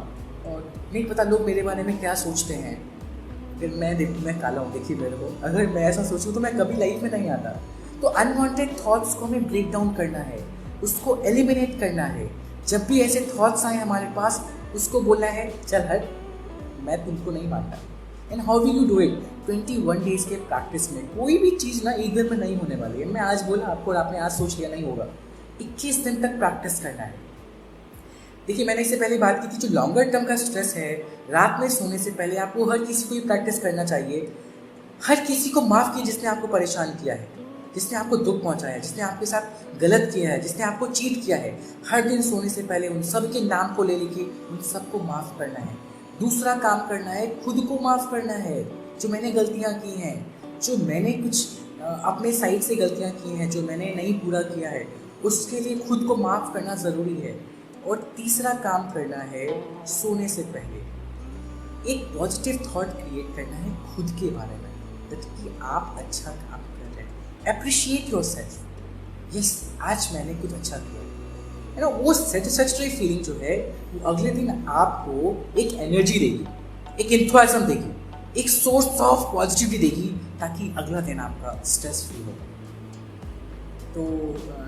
और नहीं पता लोग मेरे बारे में क्या सोचते हैं, फिर मैं काला हूँ, देखिए मेरे को। अगर मैं ऐसा सोचूँ तो मैं कभी लाइफ में नहीं आता। तो अनवांटेड थॉट्स को हमें ब्रेक डाउन करना है, उसको एलिमिनेट करना है। जब भी ऐसे थॉट्स आए हमारे पास, उसको बोलना है चल हट, मैं तुमको नहीं मानता। And how will you do it? 21 days के प्रैक्टिस में। कोई भी चीज़ ना एक दिन में नहीं होने वाली है। मैं आज बोला आपको और आपने आज सोच लिया, नहीं होगा। 21 दिन तक प्रैक्टिस करना है। देखिए, मैंने इससे पहले बात की थी, जो लॉन्गर टर्म का स्ट्रेस है, रात में सोने से पहले आपको हर किसी को ये प्रैक्टिस करना चाहिए। हर किसी को माफ़ कीजिए जिसने आपको परेशान किया है, जिसने आपको दुख पहुंचाया है, जिसने आपके साथ गलत किया है, जिसने आपको चीट किया है। हर दिन सोने से पहले उन सब के नाम को ले लेके उन सबको माफ़ करना है। दूसरा काम करना है, खुद को माफ़ करना है। जो मैंने गलतियाँ की हैं, जो मैंने कुछ अपने साइड से गलतियाँ की हैं, जो मैंने नहीं पूरा किया है, उसके लिए खुद को माफ़ करना ज़रूरी है। और तीसरा काम करना है, सोने से पहले एक पॉजिटिव थॉट क्रिएट करना है खुद के बारे में, कि आप अच्छा काम कर रहे हैं। Appreciate your self. यस, आज मैंने कुछ अच्छा किया है ना। वो सेटिस्फैक्टरी फीलिंग जो है, वो अगले दिन आपको एक एनर्जी देगी, एक एंथुसियाज्म देगी, एक सोर्स ऑफ पॉजिटिविटी देगी, ताकि अगला दिन आपका स्ट्रेस फ्री हो। तो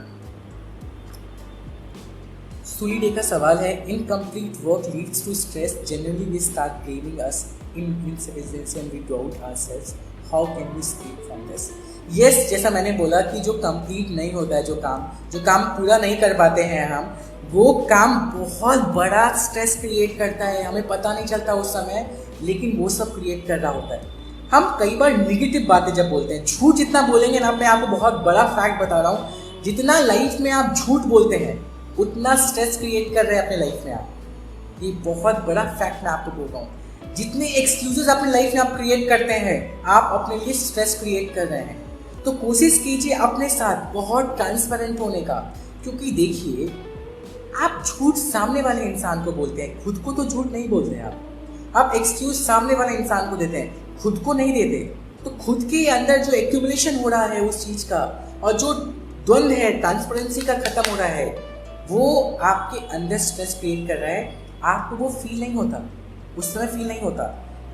सुली डे का सवाल है, incomplete work leads to stress, generally we start blaming us insufficiency and we doubt ourselves, how can we escape from this? Yes, जैसा मैंने बोला कि जो कंप्लीट नहीं होता है, जो काम पूरा नहीं कर पाते हैं हम, वो काम बहुत बड़ा स्ट्रेस क्रिएट करता है। हमें पता नहीं चलता उस समय, लेकिन वो सब क्रिएट कर रहा होता है। हम कई बार नेगेटिव बातें जब बोलते हैं, झूठ जितना बोलेंगे ना, मैं आपको बहुत बड़ा फैक्ट बता रहा हूँ, जितना लाइफ में आप झूठ बोलते हैं उतना स्ट्रेस क्रिएट कर रहे हैं अपने लाइफ में आप। ये बहुत बड़ा फैक्ट मैं आपको बोल रहा हूँ। जितने एक्सक्यूजेस अपने लाइफ में आप क्रिएट करते हैं, आप अपने लिए स्ट्रेस क्रिएट कर रहे हैं। तो कोशिश कीजिए अपने साथ बहुत ट्रांसपेरेंट होने का, क्योंकि देखिए, आप झूठ सामने वाले इंसान को बोलते हैं, खुद को तो झूठ नहीं बोलते हैं आप एक्सक्यूज सामने वाले इंसान को देते हैं, खुद को नहीं देते। तो खुद के अंदर जो एक्यूमुलेशन हो रहा है उस चीज़ का, और जो द्वंद्व है, ट्रांसपेरेंसी का खत्म हो रहा है, वो आपके अंदर स्ट्रेस क्रिएट कर रहा है। आपको वो फील नहीं होता, उस समय फील नहीं होता,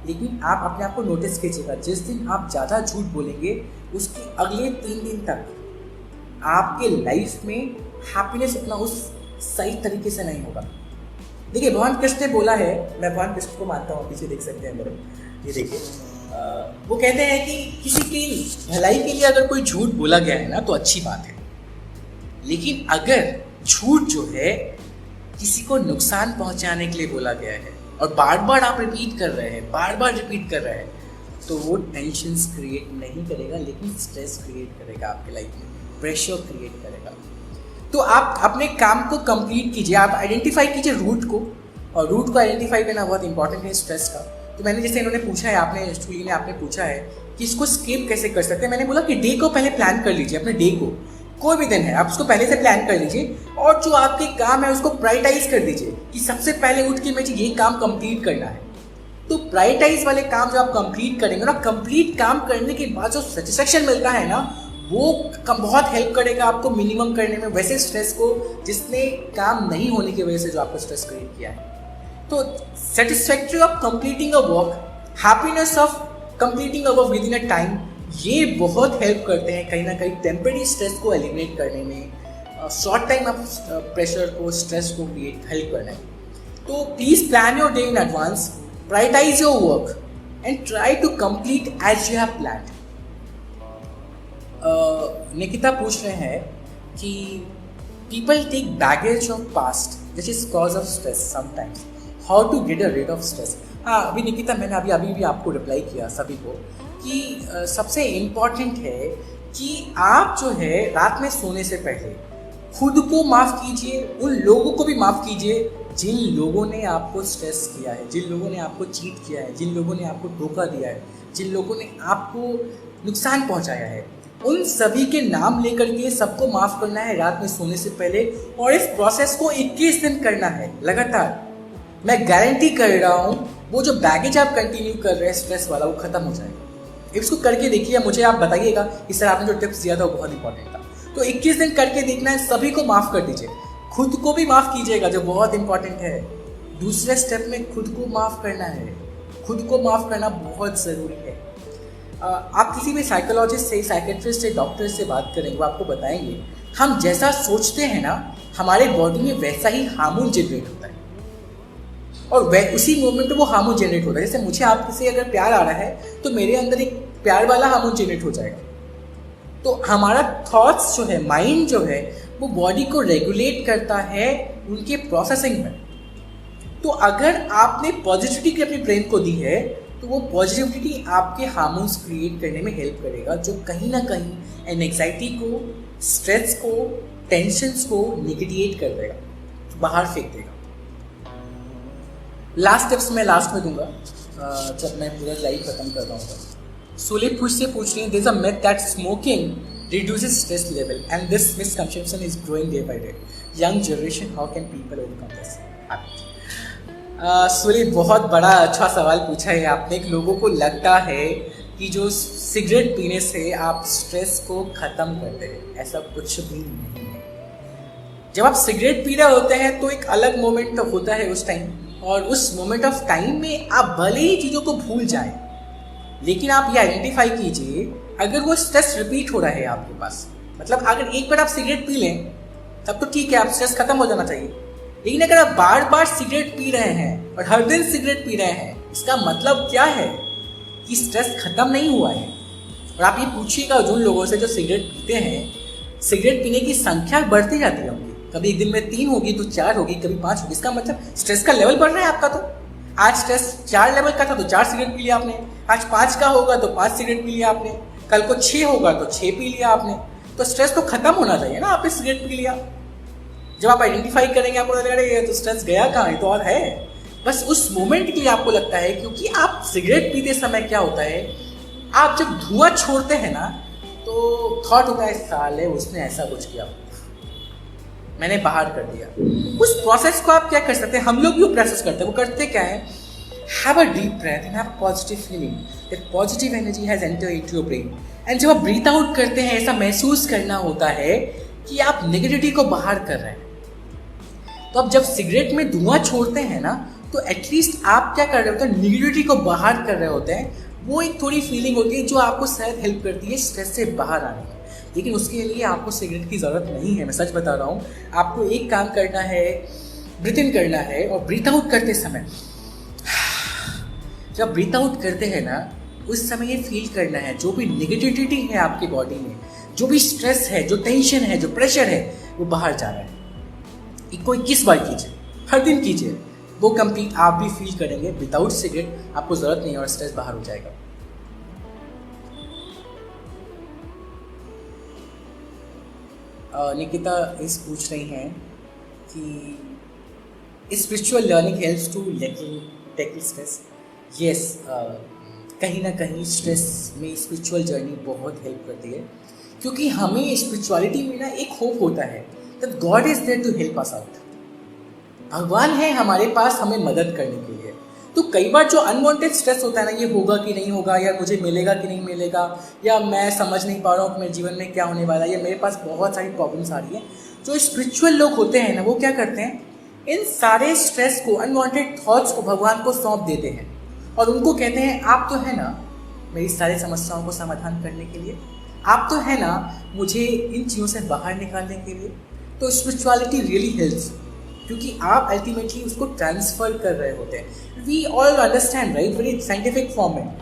लेकिन आप अपने आप को नोटिस कीजिएगा। जिस दिन आप ज़्यादा झूठ बोलेंगे, उसके अगले 3 दिन तक आपके लाइफ में हैप्पीनेस उतना उस सही तरीके से नहीं होगा। देखिए, भगवान कृष्ण ने बोला है, मैं भगवान कृष्ण को मानता हूँ, पीछे देख सकते हैं मेरे, ये देखिए, वो कहते हैं कि किसी की भलाई के लिए अगर कोई झूठ बोला गया है ना, तो अच्छी बात है। लेकिन अगर झूठ जो है किसी को नुकसान पहुंचाने के लिए बोला गया है, और बार बार आप रिपीट कर रहे हैं, तो वो टेंशन्स क्रिएट नहीं करेगा, लेकिन स्ट्रेस क्रिएट करेगा आपके लाइफ में, प्रेशर क्रिएट करेगा। तो आप अपने काम को कंप्लीट कीजिए, आप आइडेंटिफाई कीजिए रूट को, और रूट को आइडेंटिफाई करना बहुत इंपॉर्टेंट है स्ट्रेस का। तो मैंने जैसे इन्होंने पूछा है, आपने पूछा है कि इसको स्किप कैसे कर सकते हैं, मैंने बोला कि डे को पहले प्लान कर लीजिए। अपने डे को, कोई भी दिन है, आप उसको पहले से प्लान कर लीजिए, और जो आपके काम है उसको प्रायोरिटाइज कर दीजिए कि सबसे पहले उठ के मुझे ये काम कंप्लीट करना है। तो प्रायोरिटाइज वाले काम जो आप कंप्लीट करेंगे ना, कंप्लीट काम करने के बाद जो सेटिस्फेक्शन मिलता है ना, वो बहुत हेल्प करेगा आपको मिनिमम करने में वैसे स्ट्रेस को, जिसने काम नहीं होने की वजह से जो आपको स्ट्रेस क्रिएट किया है। तो satisfactory of completing a work, happiness of completing a work with in a time, ये बहुत हेल्प करते हैं कहीं ना कहीं टेम्परेरी स्ट्रेस को एलिमिनेट करने में, शॉर्ट टाइम ऑफ प्रेशर को, स्ट्रेस को क्रिएट हेल्प करना है। तो please plan your day in advance, prioritise your work and try to complete as you have planned. Nikita पूछ रहे हैं कि people take baggage of past which is cause of stress sometimes, how to get rid of stress. हाँ, अभी निकिता मैंने अभी भी आपको रिप्लाई किया सभी को कि सबसे इम्पॉर्टेंट है कि आप जो है रात में सोने से पहले खुद को माफ़ कीजिए, उन लोगों को भी माफ़ कीजिए जिन लोगों ने आपको स्ट्रेस किया है, जिन लोगों ने आपको चीट किया है, जिन लोगों ने आपको धोखा दिया है, जिन लोगों ने आपको नुकसान पहुंचाया है। उन सभी के नाम लेकर के सबको माफ़ करना है रात में सोने से पहले, और इस प्रोसेस को 21 दिन करना है लगातार। मैं गारंटी कर रहा हूँ वो जो बैगेज आप कंटिन्यू कर रहे हैं स्ट्रेस वाला, वो खत्म हो जाएगा। इसको करके देखिए, मुझे आप बताइएगा कि सर आपने जो टिप्स दिया था वो बहुत इंपॉर्टेंट था। तो 21 दिन करके देखना है, सभी को माफ़ कर दीजिए, खुद को भी माफ़ कीजिएगा जो बहुत इंपॉर्टेंट है। दूसरे स्टेप में खुद को माफ़ करना है, खुद को माफ़ करना बहुत ज़रूरी है। आप किसी भी साइकोलॉजिस्ट से, साइकेट्रिस्ट से, डॉक्टर से बात करेंगे, वो आपको बताएंगे हम जैसा सोचते हैं ना, हमारे बॉडी में वैसा ही हार्मोन जनरेट होता है, और उसी मोमेंट में वो हार्मोन जनरेट होता है। जैसे मुझे आपसे अगर प्यार आ रहा है तो मेरे अंदर एक प्यार वाला हार्मोन जनरेट हो जाएगा। तो हमारा थॉट्स जो है, माइंड जो है, वो बॉडी को रेगुलेट करता है उनके प्रोसेसिंग में। तो अगर आपने पॉजिटिविटी अपनी ब्रेन को दी है तो वो पॉजिटिविटी आपके हार्मोन्स क्रिएट करने में हेल्प करेगा, जो कहीं ना कहीं एंग्जाइटी को, स्ट्रेस को, टेंशन्स को निगेटिवेट कर देगा, बाहर फेंक देगा। लास्ट टिप्स मैं लास्ट में दूंगा जब मैं पूरा लाइव खत्म कर रहा हूँ। सुलीप पूछ रही है, there is a myth that smoking reduces stress level and this misconception is growing day by day. Young generation, how can people overcome this habit? सुलीप बहुत बड़ा अच्छा सवाल पूछा है आपने। लोगों को लगता है कि जो सिगरेट पीने से आप स्ट्रेस को ख़त्म करते हैं, ऐसा कुछ भी नहीं है। जब आप सिगरेट पी रहे होते हैं तो एक अलग मोमेंट होता है उस टाइम, और उस मोमेंट ऑफ टाइम में आप भले ही चीज़ों को भूल जाएं, लेकिन आप ये आइडेंटिफाई कीजिए अगर वो स्ट्रेस रिपीट हो रहा है आपके पास, मतलब अगर एक बार आप सिगरेट पी लें तब तो ठीक है, आप स्ट्रेस खत्म हो जाना चाहिए। लेकिन अगर आप बार बार सिगरेट पी रहे हैं और हर दिन सिगरेट पी रहे हैं, इसका मतलब क्या है कि स्ट्रेस खत्म नहीं हुआ है। और आप ये पूछिएगा जिन लोगों से जो सिगरेट पीते हैं, सिगरेट पीने की संख्या बढ़ती जाती है उनकी, कभी एक दिन में 3 होगी तो 4 होगी, कभी 5 होगी। इसका मतलब स्ट्रेस का लेवल बढ़ रहा है आपका। तो आज स्ट्रेस 4 लेवल का था तो 4 सिगरेट पी लिया आपने, आज 5 का होगा तो 5 सिगरेट पी लिया आपने, कल को 6 होगा तो 6 पी लिया आपने। तो स्ट्रेस तो खत्म होना चाहिए ना, आपने सिगरेट पी लिया। जब आप आइडेंटिफाई करेंगे आपको लगेगा ये तो स्ट्रेस गया कहाँ, ये तो और है। बस उस मोमेंट के लिए आपको लगता है, क्योंकि आप सिगरेट पीते समय क्या होता है, आप जब धुआं छोड़ते हैं ना तो थॉट होता है साले उसने ऐसा कुछ किया, मैंने बाहर कर दिया। उस प्रोसेस को आप क्या कर सकते हैं, हम लोग भी प्रोसेस करते हैं। वो करते क्या है, have a deep breath and have positive feeling that positive energy has entered into your brain. And जब आप ब्रीथ आउट करते हैं, ऐसा महसूस करना होता है कि आप नेगेटिविटी को बाहर कर रहे हैं। तो अब जब सिगरेट में धुआं छोड़ते हैं ना, तो एटलीस्ट आप क्या कर रहे होते हैं, नेगेटिविटी को बाहर कर रहे होते हैं। वो एक थोड़ी फीलिंग होती है जो आपको शायद हेल्प करती है स्ट्रेस से बाहर आने में। लेकिन उसके लिए आपको सिगरेट की ज़रूरत नहीं है, मैं सच बता रहा हूँ। आपको एक काम करना है, ब्रीथ इन करना है, और ब्रीथ आउट करते समय, जब ब्रीथ आउट करते हैं ना, उस समय ये फील करना है जो भी नेगेटिविटी है आपकी बॉडी में, जो भी स्ट्रेस है, जो टेंशन है, जो प्रेशर है, वो बाहर जा रहा है। कोई 21 बार कीजिए, हर दिन कीजिए, वो कंप्लीट आप भी फील करेंगे। विदाउट सिगरेट आपको ज़रूरत नहीं है और स्ट्रेस बाहर हो जाएगा। निकिता इस पूछ रही हैं कि spiritual learning helps to tackle stress. Yes, कहीं ना कहीं स्ट्रेस में स्पिरिचुअल जर्नी बहुत हेल्प करती है, क्योंकि हमें स्पिरिचुअलिटी में ना एक होप होता है that God is there to help us out। भगवान है हमारे पास हमें मदद करने के लिए। तो कई बार जो अनवांटेड स्ट्रेस होता है ना, ये होगा कि नहीं होगा, या मुझे मिलेगा कि नहीं मिलेगा, या मैं समझ नहीं पा रहा हूँ कि मेरे जीवन में क्या होने वाला है, या मेरे पास बहुत सारी प्रॉब्लम्स आ रही हैं। जो स्पिरिचुअल लोग होते हैं ना, वो क्या करते हैं, इन सारे स्ट्रेस को, अनवांटेड थॉट्स को भगवान को सौंप देते हैं, और उनको कहते हैं आप तो है ना, मेरी सारी समस्याओं को समाधान करने के लिए, आप तो है ना मुझे इन चीज़ों से बाहर निकालने के लिए। तो स्पिरिचुअलिटी रियली हेल्प्स, क्योंकि आप अल्टीमेटली उसको ट्रांसफर कर रहे होते हैं। We all understand right, very scientific form में,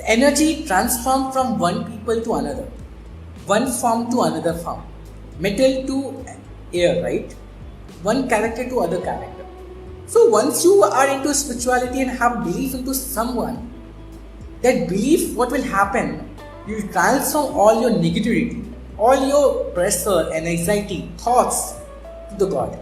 energy transform from one people to another, one form to another form, metal to air, right? One character to other character. So once you are into spirituality and have belief into someone, that belief, what will happen, you will transform all your negativity, all your pressure and anxiety thoughts to the God.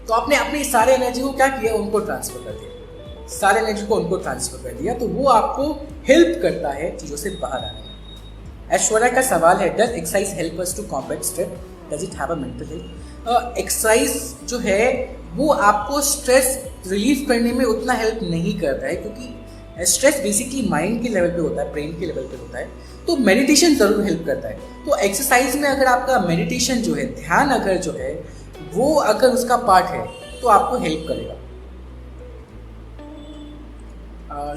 तो आपने अपनी सारे energy को क्या किया, उनको transfer कर दिया, सारे एनर्जी को उनको ट्रांसफर कर दिया, तो वो आपको हेल्प करता है चीज़ों से बाहर आने में। ऐश्वर्या का सवाल है, does exercise help us to combat stress, does it have a mental health? Exercise जो है वो आपको स्ट्रेस रिलीव करने में उतना हेल्प नहीं करता है, क्योंकि स्ट्रेस बेसिकली माइंड के लेवल पे होता है, ब्रेन के लेवल पे होता है। तो मेडिटेशन ज़रूर हेल्प करता है। तो एक्सरसाइज में अगर आपका मेडिटेशन जो है, ध्यान अगर जो है वो अगर उसका पार्ट है तो आपको हेल्प करेगा।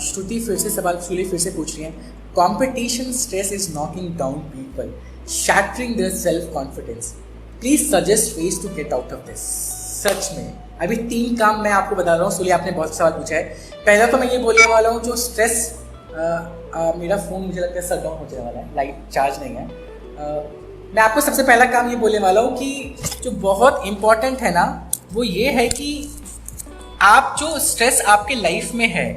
श्रुति फिर से सवाल फिर से पूछ रही है, competition stress is knocking down people, shattering their self confidence, please suggest ways to get out of this। सच में अभी 3 काम मैं आपको बता रहा हूँ। सुनिए, आपने बहुत सवाल पूछा है। पहला तो मैं ये बोलने वाला हूँ, जो स्ट्रेस, मेरा फ़ोन मुझे लगता है शट डाउन हो जाने वाला है, लाइट चार्ज नहीं है। मैं आपको सबसे पहला काम ये बोलने वाला हूँ कि जो बहुत इम्पॉर्टेंट है ना, वो ये है कि आप जो स्ट्रेस आपके लाइफ में है,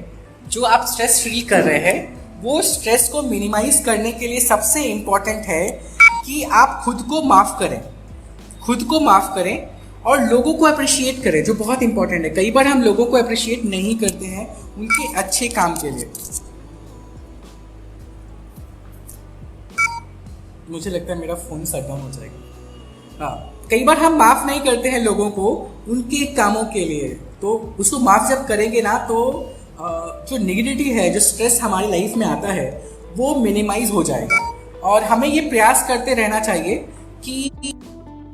जो आप स्ट्रेस फील कर रहे हैं, वो स्ट्रेस को मिनिमाइज करने के लिए सबसे इम्पॉर्टेंट है कि आप खुद को माफ़ करें, खुद को माफ़ करें और लोगों को अप्रिशिएट करें, जो बहुत इम्पॉर्टेंट है। कई बार हम लोगों को अप्रिशिएट नहीं करते हैं उनके अच्छे काम के लिए। मुझे लगता है मेरा फ़ोन शट डाउन हो जाएगा। हाँ, कई बार हम माफ़ नहीं करते हैं लोगों को उनके कामों के लिए, तो उसको माफ़ जब करेंगे ना, तो जो नेगेटिविटी है, जो स्ट्रेस हमारी लाइफ में आता है, वो मिनिमाइज हो जाएगा। और हमें ये प्रयास करते रहना चाहिए कि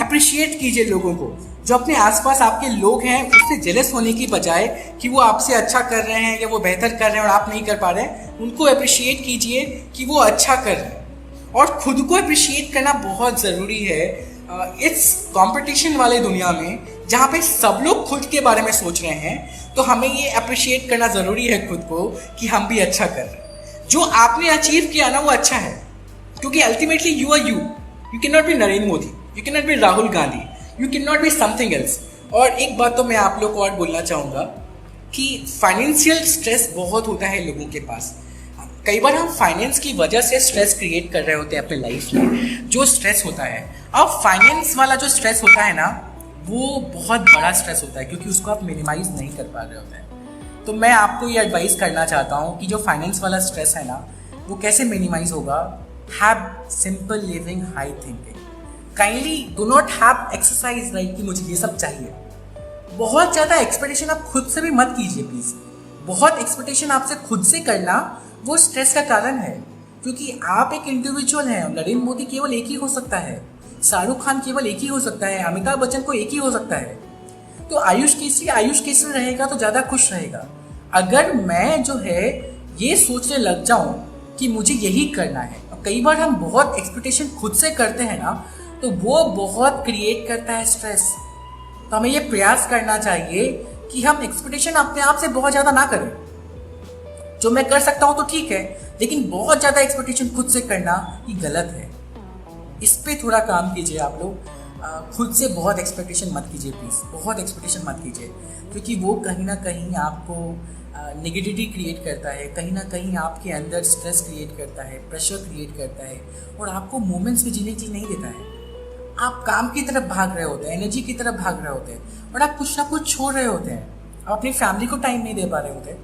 अप्रिशिएट कीजिए लोगों को। जो अपने आसपास आपके लोग हैं, उससे जेलस होने की बजाय कि वो आपसे अच्छा कर रहे हैं या वो बेहतर कर रहे हैं और आप नहीं कर पा रहे हैं, उनको अप्रिशिएट कीजिए कि वो अच्छा कर रहे हैं। और खुद को अप्रिशिएट करना बहुत ज़रूरी है इस कंपटीशन वाले दुनिया में, जहाँ पे सब लोग खुद के बारे में सोच रहे हैं। तो हमें ये अप्रिशिएट करना ज़रूरी है खुद को कि हम भी अच्छा कर रहे हैं। जो आपने अचीव किया ना, वो अच्छा है, क्योंकि ultimately you are you can not be Narendra Modi, you can not be Rahul Gandhi, you can not be something else. और एक बात तो मैं आप लोग को और बोलना चाहूँगा कि फाइनेंशियल स्ट्रेस बहुत होता है लोगों के पास। कई बार हम फाइनेंस की वजह से स्ट्रेस क्रिएट कर रहे होते हैं अपने लाइफ में, जो स्ट्रेस होता है। अब फाइनेंस वाला जो स्ट्रेस होता है ना, वो बहुत बड़ा स्ट्रेस होता है, क्योंकि उसको आप मिनिमाइज नहीं कर पा रहे होते हैं। तो मैं आपको ये एडवाइस करना चाहता हूँ कि जो फाइनेंस वाला स्ट्रेस है ना, वो कैसे मिनिमाइज होगा। Have simple living, high thinking. Kindly do not have exercise right कि मुझे ये सब चाहिए। बहुत ज़्यादा एक्सपेक्टेशन आप खुद से भी मत कीजिए प्लीज़। बहुत एक्सपेक्टेशन आपसे खुद से करना वो स्ट्रेस का कारण है, क्योंकि आप एक इंडिविजुअल हैं। नरेंद्र मोदी केवल एक ही हो सकता है, शाहरुख खान केवल एक ही हो सकता है, अमिताभ बच्चन को एक ही हो सकता है। तो आयुष केसरी रहेगा तो ज़्यादा खुश रहेगा। अगर मैं जो है ये सोचने लग जाऊं कि मुझे यही करना है, और कई बार हम बहुत एक्सपेक्टेशन खुद से करते हैं ना, तो वो बहुत क्रिएट करता है स्ट्रेस। तो हमें ये प्रयास करना चाहिए कि हम एक्सपेक्टेशन अपने आप से बहुत ज़्यादा ना करें। जो मैं कर सकता हूँ तो ठीक है, लेकिन बहुत ज़्यादा एक्सपेक्टेशन खुद से करना ये गलत है। इस पे थोड़ा काम कीजिए आप लोग। खुद से बहुत एक्सपेक्टेशन मत कीजिए प्लीज़, बहुत एक्सपेक्टेशन मत कीजिए, क्योंकि वो कहीं ना कहीं आपको नेगेटिविटी क्रिएट करता है, कहीं ना कहीं आपके अंदर स्ट्रेस क्रिएट करता है, प्रेशर क्रिएट करता है, और आपको मोमेंट्स में जीने की नहीं देता है। आप काम की तरफ भाग रहे होते हैं, एनर्जी की तरफ भाग रहे होते हैं, और आप कुछ ना कुछ छोड़ रहे होते हैं। आप अपनी फैमिली को टाइम नहीं दे पा रहे होते,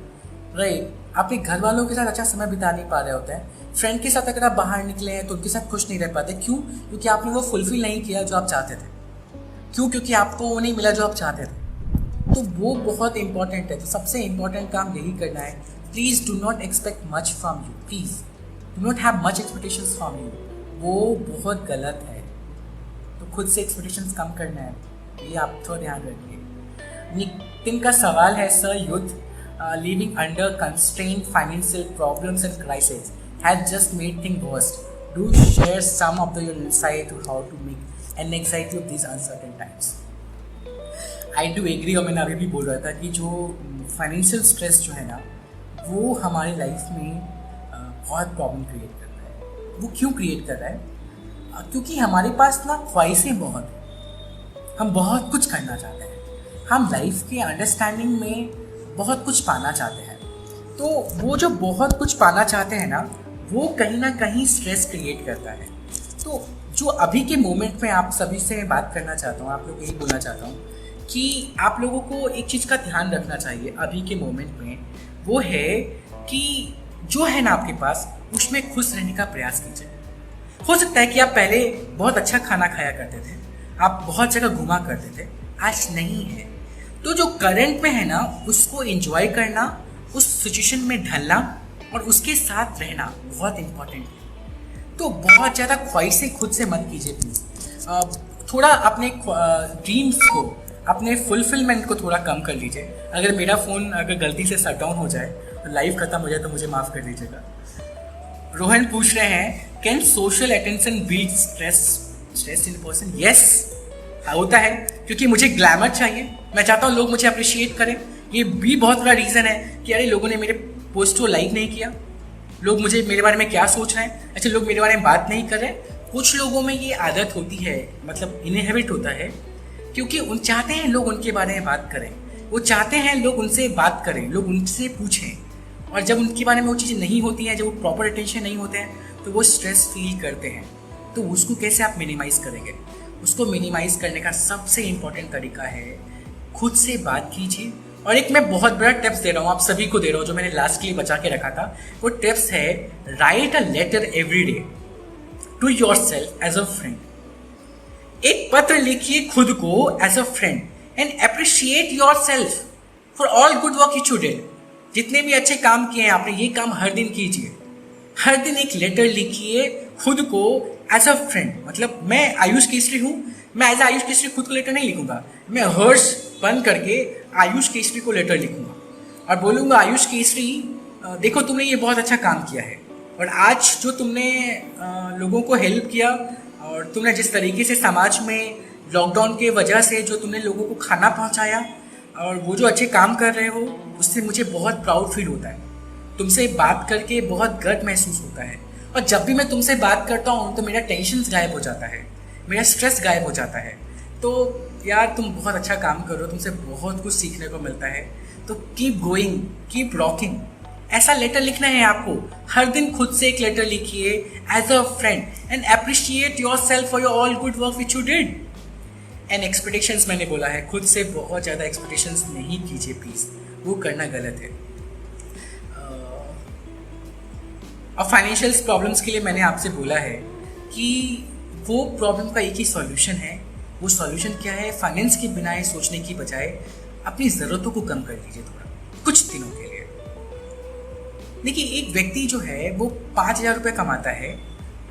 राइट। अपने घर वालों के साथ अच्छा समय बिता नहीं पा रहे होते हैं। फ्रेंड के साथ अगर आप बाहर निकले हैं तो उनके साथ खुश नहीं रह पाते। क्यों? क्योंकि आपने वो फुलफिल नहीं किया जो आप चाहते थे। क्यों? क्योंकि आपको वो नहीं मिला जो आप चाहते थे। तो वो बहुत इंपॉर्टेंट है। तो सबसे इंपॉर्टेंट काम यही करना है, please do not expect much from you, please do not have much expectations from you. वो बहुत गलत है। तो खुद से एक्सपेक्टेशंस कम करना है, ये आप थोड़ा ध्यान रखिए। नितिन का सवाल है, सर युद्ध living under constrained financial problems and crises has just made things worse. Do share some of your insight to how to make an anxiety of these uncertain times. I do agree, और मैंने अभी भी बोल रहा था कि जो financial stress जो है ना, वो हमारी लाइफ में बहुत प्रॉब्लम क्रिएट करता है। वो क्यों क्रिएट कर रहा है? क्योंकि हमारे पास ना ख्वाहिशें बहुत हैं, हम बहुत कुछ करना चाहते हैं, हम लाइफ के अंडरस्टैंडिंग में बहुत कुछ पाना चाहते हैं। तो वो जो बहुत कुछ पाना चाहते हैं ना, वो कहीं ना कहीं स्ट्रेस क्रिएट करता है। तो जो अभी के मोमेंट में आप सभी से बात करना चाहता हूँ, आप लोग यही बोलना चाहता हूँ कि आप लोगों को एक चीज़ का ध्यान रखना चाहिए अभी के मोमेंट में, वो है कि जो है ना आपके पास, उसमें खुश रहने का प्रयास कीजिए। हो सकता है कि आप पहले बहुत अच्छा खाना खाया करते थे, आप बहुत जगह घुमा करते थे, आज नहीं है। तो जो करंट में है ना, उसको एंजॉय करना, उस सिचुएशन में ढलना और उसके साथ रहना बहुत इम्पोर्टेंट है। तो बहुत ज़्यादा ख्वाहिशें खुद से मत कीजिए प्लीज़। थोड़ा अपने ड्रीम्स को, अपने फुलफिलमेंट को थोड़ा कम कर लीजिए। अगर मेरा फ़ोन अगर गलती से शट डाउन हो जाए, तो लाइव ख़त्म हो जाए, तो मुझे माफ़ कर दीजिएगा। रोहन पूछ रहे हैं, can social attention build stress in person? Yes, होता है, क्योंकि मुझे ग्लैमर चाहिए, मैं चाहता हूँ लोग मुझे अप्रिशिएट करें। ये भी बहुत बड़ा रीज़न है कि अरे लोगों ने मेरे पोस्ट को लाइक नहीं किया, लोग मुझे मेरे बारे में क्या सोच रहे हैं, अच्छा लोग मेरे बारे में बात नहीं कर रहे। कुछ लोगों में ये आदत होती है, मतलब इनहेबिट होता है, क्योंकि उन चाहते हैं लोग उनके बारे में बात करें, वो चाहते हैं लोग उनसे बात करें, लोग उनसे पूछें। और जब उनके बारे में वो चीज़ें नहीं होती हैं, जब वो प्रॉपर अटेंशन नहीं होते हैं, तो वो स्ट्रेस फील करते हैं। तो उसको कैसे आप मिनिमाइज़ करेंगे? उसको मिनिमाइज़ करने का सबसे इम्पॉर्टेंट तरीका है खुद से बात कीजिए। और एक मैं बहुत बड़ा टिप्स दे रहा हूँ, आप सभी को दे रहा हूँ, जो मैंने लास्ट के लिए बचा के रखा था। वो टिप्स है, write a letter every day to yourself as a friend. एक पत्र लिखिए खुद को as a friend and appreciate yourself for all good work you did. जितने भी अच्छे काम किए हैं आपने, ये काम हर दिन कीजिए। हर दिन एक लेटर लिखिए खुद को एज अ फ्रेंड। मतलब मैं आयुष केसरी हूँ, मैं एज आयुष केसरी खुद को लेटर नहीं लिखूंगा, मैं हर्ष बंद करके आयुष केसरी को लेटर लिखूंगा और बोलूँगा, आयुष केसरी देखो तुमने ये बहुत अच्छा काम किया है, और आज जो तुमने लोगों को हेल्प किया और तुमने जिस तरीके से समाज में लॉकडाउन के वजह से जो तुमने लोगों को खाना पहुंचाया और वो जो अच्छे काम कर रहे हो, उससे मुझे बहुत प्राउड फील होता है। तुमसे बात करके बहुत गर्व महसूस होता है, और जब भी मैं तुमसे बात करता हूँ तो मेरा टेंशन गायब हो जाता है, मेरा स्ट्रेस गायब हो जाता है। तो यार तुम बहुत अच्छा काम कर रहे हो, तुमसे बहुत कुछ सीखने को मिलता है। तो कीप गोइंग, कीप रॉकिंग। ऐसा लेटर लिखना है आपको। हर दिन खुद से एक लेटर लिखिए as a friend and appreciate yourself for your all good work which you did. And expectations मैंने बोला है, खुद से बहुत ज़्यादा एक्सपेक्टेशंस नहीं कीजिए प्लीज़, वो करना गलत है। और फाइनेंशियल प्रॉब्लम्स के लिए मैंने आपसे बोला है कि वो प्रॉब्लम का एक ही सॉल्यूशन है। वो सॉल्यूशन क्या है? फाइनेंस के बिना ये सोचने की बजाय अपनी ज़रूरतों को कम कर लीजिए थोड़ा, कुछ दिनों के लिए। देखिए, एक व्यक्ति जो है वो 5,000 रुपये कमाता है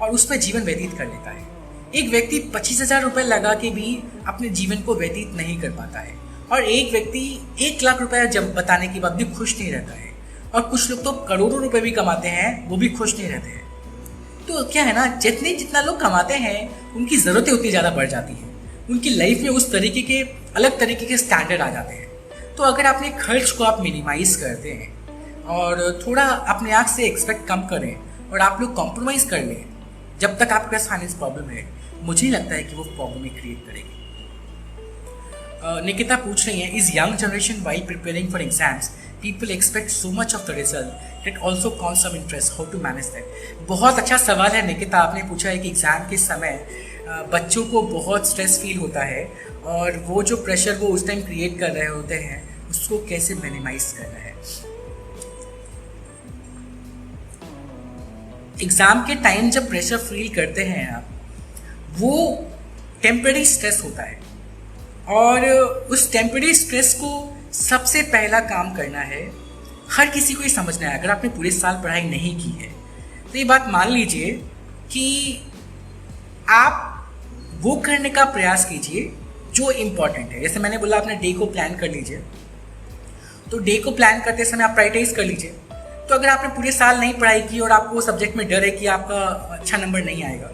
और उस पर जीवन व्यतीत कर लेता है। एक व्यक्ति 25,000 रुपये लगा के भी अपने जीवन को व्यतीत नहीं कर पाता है, और एक व्यक्ति 1 लाख रुपये जब बताने के बाद भी खुश नहीं रहता है, और कुछ लोग तो करोड़ों रुपए भी कमाते हैं, वो भी खुश नहीं रहते हैं। तो क्या है ना, जितना लोग कमाते हैं उनकी ज़रूरतें उतनी ज़्यादा बढ़ जाती हैं, उनकी लाइफ में उस तरीके के अलग तरीके के स्टैंडर्ड आ जाते हैं। तो अगर अपने खर्च को आप मिनिमाइज करते हैं और थोड़ा अपने आप से एक्सपेक्ट कम करें और आप लोग कॉम्प्रोमाइज़ कर लें, जब तक आपके पास फाइनेंस प्रॉब्लम है, मुझे नहीं लगता है कि वो प्रॉब्लम ही क्रिएट करेगी। निकिता पूछ रही हैं, is young generation while preparing for exams people expect so much of the result that also cause some interest, how to manage that? बहुत अच्छा सवाल है निकिता, आपने पूछा है कि एग्ज़ाम के समय बच्चों को बहुत स्ट्रेस फील होता है, और वो जो प्रेशर वो उस टाइम क्रिएट कर रहे होते हैं, उसको कैसे मिनिमाइज करना है। एग्ज़ाम के टाइम जब प्रेशर फील करते हैं आप, वो टेम्पररी स्ट्रेस होता है, और उस टेम्पररी स्ट्रेस को सबसे पहला काम करना है, हर किसी को ये समझना है। अगर आपने पूरे साल पढ़ाई नहीं की है तो ये बात मान लीजिए कि आप वो करने का प्रयास कीजिए जो इम्पोर्टेंट है। जैसे मैंने बोला, अपने डे को प्लान कर लीजिए, तो डे को प्लान करते समय आप प्रायोरिटाइज कर लीजिए। तो अगर आपने पूरे साल नहीं पढ़ाई की और आपको सब्जेक्ट में डर है कि आपका अच्छा नंबर नहीं आएगा,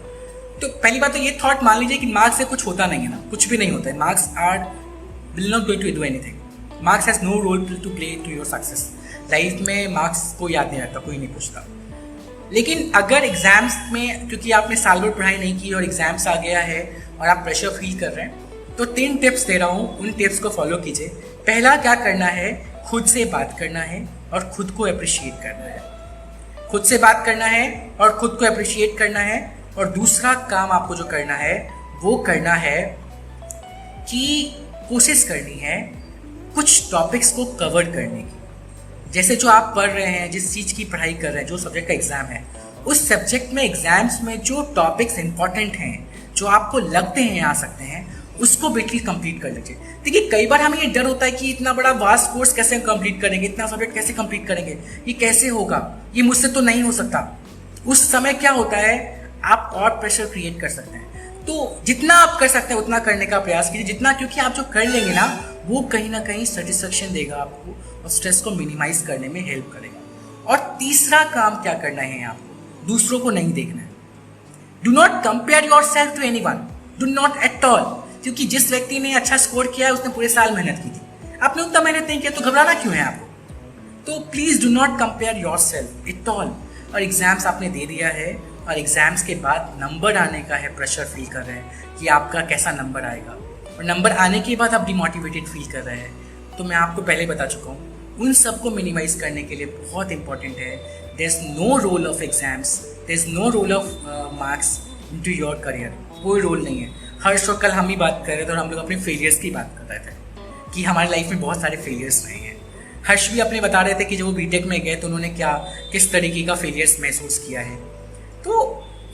तो पहली बात तो ये थॉट मान लीजिए कि मार्क्स से कुछ होता नहीं है ना, कुछ भी नहीं होता है। Marks will not going to do anything. Marks has no role to play to your success. Life में मार्क्स को याद नहीं रखता, कोई नहीं पूछता। लेकिन अगर एग्जाम्स में, क्योंकि आपने साल भर पढ़ाई नहीं की और एग्जाम्स आ गया है और आप प्रेशर फील कर रहे हैं, तो 3 टिप्स दे रहा हूँ, उन टिप्स को फॉलो कीजिए। पहला क्या करना है, खुद से बात करना है और खुद को अप्रिशिएट करना है। खुद से बात करना है और खुद को अप्रिशिएट करना है। और दूसरा काम आपको जो करना है वो करना है कि कोशिश करनी है कुछ टॉपिक्स को कवर करने की। जैसे जो आप पढ़ रहे हैं, जिस चीज़ की पढ़ाई कर रहे हैं, जो सब्जेक्ट का एग्ज़ाम है, उस सब्जेक्ट में एग्जाम्स में जो टॉपिक्स इंपॉर्टेंट हैं, जो आपको लगते हैं आ सकते हैं, उसको बेटली कंप्लीट कर लीजिए। देखिए कई बार हमें ये डर होता है कि इतना बड़ा वास्ट कोर्स कैसे कंप्लीट करेंगे, इतना सब्जेक्ट कैसे कंप्लीट करेंगे, ये कैसे होगा, ये मुझसे तो नहीं हो सकता। उस समय क्या होता है, आप और प्रेशर क्रिएट कर सकते हैं। तो जितना आप कर सकते हैं उतना करने का प्रयास कीजिए, जितना, क्योंकि आप जो कर लेंगे ना वो कहीं ना कहीं सेटिस्फेक्शन देगा आपको और स्ट्रेस को मिनिमाइज करने में हेल्प करेगा। और तीसरा काम क्या करना है आपको, दूसरों को नहीं देखना है। Do not compare yourself to anyone, do not at all. क्योंकि जिस व्यक्ति ने अच्छा स्कोर किया है उसने पूरे साल मेहनत की थी, आपने उतना मेहनत नहीं किया, तो घबराना क्यों है आपको। तो please do not compare your self at all. और एग्जाम्स आपने दे दिया है और एग्जाम्स के बाद नंबर आने का है, प्रेशर फील कर रहे हैं कि आपका कैसा नंबर आएगा, और नंबर आने के बाद आप डिमोटिवेटेड फील कर रहे हैं, तो मैं आपको पहले बता चुका हूँ, उन सबको मिनिमाइज करने के लिए बहुत इंपॉर्टेंट है, there is no role of exams, there is no role of marks into your career. कोई रोल नहीं है। हर्ष और कल हम ही बात कर रहे थे और हम लोग अपने फेलियर्स की बात कर रहे थे कि हमारी लाइफ में बहुत सारे फेलियर्स रहे हैं। हर्ष भी अपने बता रहे थे कि जब वो बीटेक में गए तो उन्होंने किस तरीके का फेलियर्स महसूस किया है। तो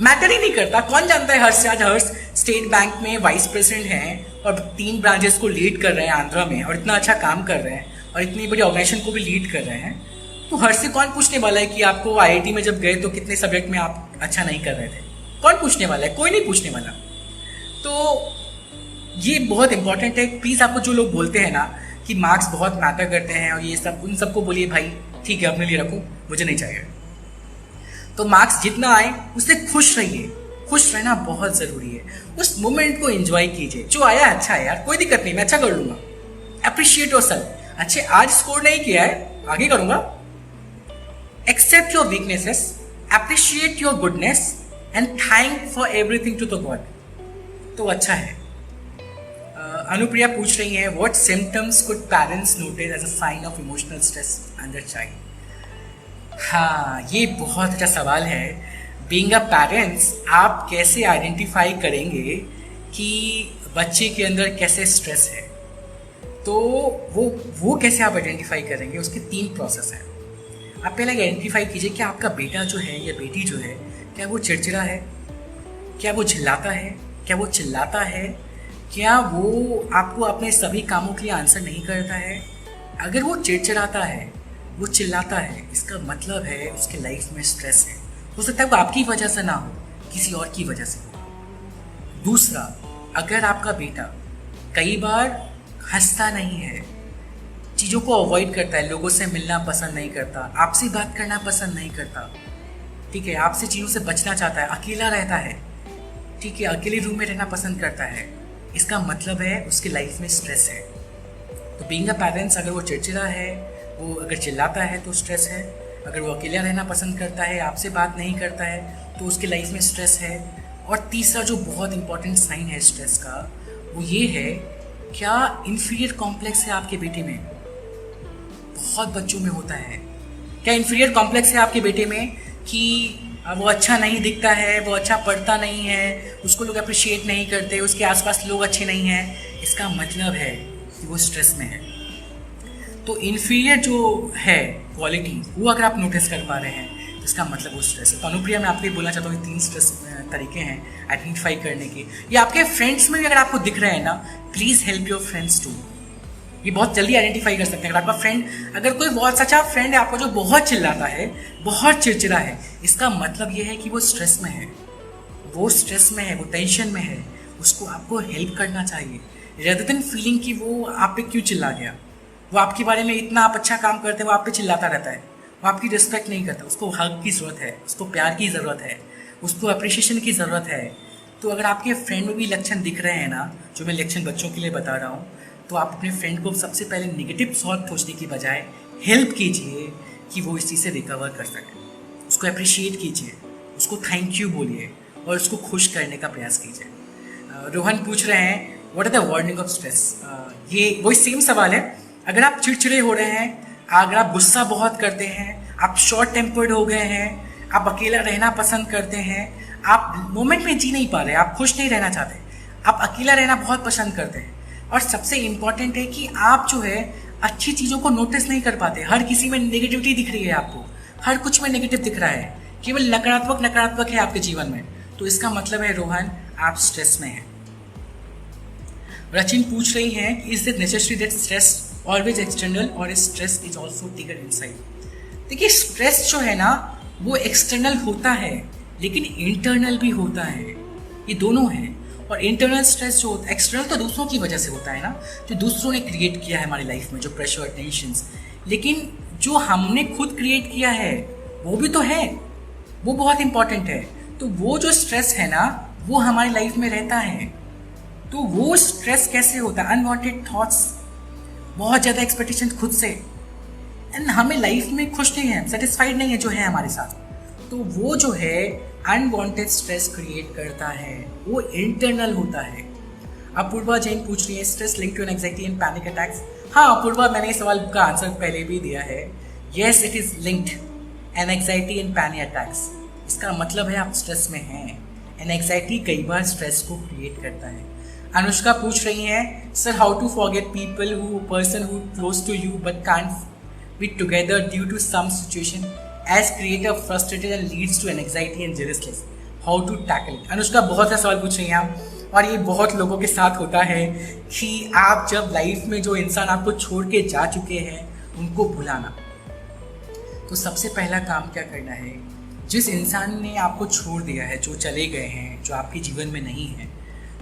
मैटर ही नहीं करता, कौन जानता है हर्ष, आज हर्ष स्टेट बैंक में वाइस प्रेसिडेंट हैं और 3 ब्रांचेस को लीड कर रहे हैं आंध्रा में, और इतना अच्छा काम कर रहे हैं और इतनी बड़ी ऑर्गेनाइजेशन को भी लीड कर रहे हैं। तो हर्ष से कौन पूछने वाला है कि आपको IIT में जब गए तो कितने सब्जेक्ट में आप अच्छा नहीं कर रहे थे, कौन पूछने वाला है, कोई नहीं पूछने वाला। तो ये बहुत इंपॉर्टेंट है। प्लीज़ आपको जो लोग बोलते हैं ना कि मार्क्स बहुत मैटर करते हैं और ये सब, उन सबको बोलिए भाई ठीक है अपने लिए रखो, मुझे नहीं चाहिए। तो मार्क्स जितना आए उससे खुश रहिए, खुश रहना बहुत ज़रूरी है। उस मोमेंट को एंजॉय कीजिए, जो आया अच्छा है यार, कोई दिक्कत नहीं, मैं अच्छा कर लूँगा। अप्रिशिएट योरसेल्फ, अच्छे आज स्कोर नहीं किया है, आगे करूँगा। Accept your weaknesses, appreciate your goodness and thank for everything to the god. तो अच्छा है। अनुप्रिया पूछ रही है, what symptoms could parents notice as a sign of emotional stress under child. हाँ, ये बहुत अच्छा सवाल है। बीइंग अ पेरेंट्स, आप कैसे आइडेंटिफाई करेंगे कि बच्चे के अंदर कैसे स्ट्रेस है, तो वो कैसे आप आइडेंटिफाई करेंगे, उसके 3 प्रोसेस हैं। आप पहले आइडेंटिफाई कीजिए कि आपका बेटा जो है या बेटी जो है, क्या वो चिड़चिड़ा है, क्या वो झिल्लाता है, क्या वो चिल्लाता है, क्या वो आपको अपने सभी कामों के लिए आंसर नहीं करता है। अगर वो चिड़चिड़ाता है, वो चिल्लाता है, इसका मतलब है उसके लाइफ में स्ट्रेस है। हो सकता है वो आपकी वजह से ना हो, किसी और की वजह से हो। दूसरा, अगर आपका बेटा कई बार हंसता नहीं है, चीज़ों को अवॉइड करता है, लोगों से मिलना पसंद नहीं करता, आपसे बात करना पसंद नहीं करता, ठीक है, आपसे चीज़ों से बचना चाहता है, अकेला रहता है, ठीक है, अकेले रूम में रहना पसंद करता है, इसका मतलब है उसकी लाइफ में स्ट्रेस है। तो बीइंग अ पेरेंट्स, अगर वो चिड़चिड़ा है, वो अगर चिल्लाता है तो स्ट्रेस है। अगर वो अकेला रहना पसंद करता है, आपसे बात नहीं करता है, तो उसकी लाइफ में स्ट्रेस है। और तीसरा जो बहुत इंपॉर्टेंट साइन है स्ट्रेस का, वो ये है, क्या इन्फीरियर कॉम्प्लेक्स है आपके बेटे में। बहुत बच्चों में होता है। क्या इन्फीरियर कॉम्प्लेक्स है आपके बेटे में कि वो अच्छा नहीं दिखता है, वो अच्छा पढ़ता नहीं है, उसको लोग अप्रिशिएट नहीं करते, उसके आसपास लोग अच्छे नहीं हैं, इसका मतलब है कि वो स्ट्रेस में है। तो इन्फीरियर जो है क्वालिटी, वो अगर आप नोटिस कर पा रहे हैं तो इसका मतलब वो स्ट्रेस है। तो अनुप्रिया, मैं आपको बोलना चाहता हूँ 3 स्ट्रेस तरीके हैं आइडेंटिफाई करने के। ये आपके फ्रेंड्स में भी अगर आपको दिख रहे हैं ना, please help your friends too. ये बहुत जल्दी आइडेंटिफाई कर सकते हैं। अगर आपका फ्रेंड, अगर कोई बहुत अच्छा फ्रेंड है आपको जो बहुत चिल्लाता है, बहुत चिड़चिड़ा है, इसका मतलब ये है कि वो स्ट्रेस में है, वो स्ट्रेस में है, वो टेंशन में है, उसको आपको हेल्प करना चाहिए, रेदर देन फीलिंग कि वो आप पे क्यों चिल्ला गया। वो आपके बारे में इतना आप अच्छा काम करते हैं, वो आप पे चिल्लाता रहता है, वो आपकी रिस्पेक्ट नहीं करता, उसको हक की ज़रूरत है, उसको प्यार की ज़रूरत है, उसको अप्रिशिएशन की ज़रूरत है। तो अगर आपके फ्रेंड में भी लक्षण दिख रहे हैं ना, जो मैं लक्षण बच्चों के लिए बता रहा हूँ, तो आप अपने फ्रेंड को सबसे पहले नेगेटिव थॉट सोचने की बजाय हेल्प कीजिए कि वो इस चीज़ से रिकवर कर सके। उसको अप्रिशिएट कीजिए, उसको थैंक यू बोलिए और उसको खुश करने का प्रयास कीजिए। रोहन पूछ रहे हैं what are the warning of stress. ये वही सेम सवाल है। अगर आप चिड़चिड़े हो रहे हैं, अगर आप गुस्सा बहुत करते हैं, आप शॉर्ट टेम्पर्ड हो गए हैं, आप अकेला रहना पसंद करते हैं, आप मोमेंट में जी नहीं पा रहे, आप खुश नहीं रहना चाहते, आप अकेला रहना बहुत पसंद करते हैं, और सबसे इम्पॉर्टेंट है कि आप जो है अच्छी चीज़ों को नोटिस नहीं कर पाते, हर किसी में नेगेटिविटी दिख रही है आपको, हर कुछ में नेगेटिव दिख रहा है, केवल नकारात्मक है आपके जीवन में, तो इसका मतलब है रोहन आप स्ट्रेस में हैं। रचिन पूछ रही हैं कि is it necessary that stress always external और stress is also taken inside. देखिए स्ट्रेस जो है ना वो एक्सटर्नल होता है लेकिन इंटरनल भी होता है, ये दोनों है। और इंटरनल स्ट्रेस जो होता है, एक्सटर्नल तो दूसरों की वजह से होता है ना, जो दूसरों ने क्रिएट किया है हमारी लाइफ में, जो प्रेशर टेंशंस, लेकिन जो हमने खुद क्रिएट किया है वो भी तो है, वो बहुत इंपॉर्टेंट है। तो वो जो स्ट्रेस है ना वो हमारी लाइफ में रहता है। तो वो स्ट्रेस कैसे होता है? अनवांटेड थॉट्स, बहुत ज़्यादा एक्सपेक्टेशन खुद से, एंड हमें लाइफ में खुश नहीं है, सेटिस्फाइड नहीं है जो है हमारे साथ, तो वो जो है अनवांटेड स्ट्रेस क्रिएट करता है, वो इंटरनल होता है। अपूर्वा जैन पूछ रही है stress link to anxiety and panic attacks. हाँ अपूर्वा, मैंने इस सवाल का आंसर पहले भी दिया है। Yes it is linked anxiety and panic attacks. इसका मतलब है आप स्ट्रेस में हैं, एंजाइटी कई बार स्ट्रेस को क्रिएट करता है। अनुष्का पूछ रही हैं sir how to forget people who person who close to you but can't be together due to some situation as create a frustrated and leads to anxiety and jealousness, how to tackle it. Anushka बहुत सा सवाल पूछ रही हैं आप, और ये बहुत लोगों के साथ होता है कि आप जब लाइफ में जो इंसान आपको छोड़ के जा चुके हैं उनको भुलाना। तो सबसे पहला काम क्या करना है, जिस इंसान ने आपको छोड़ दिया है, जो चले गए हैं, जो आपके जीवन में नहीं है,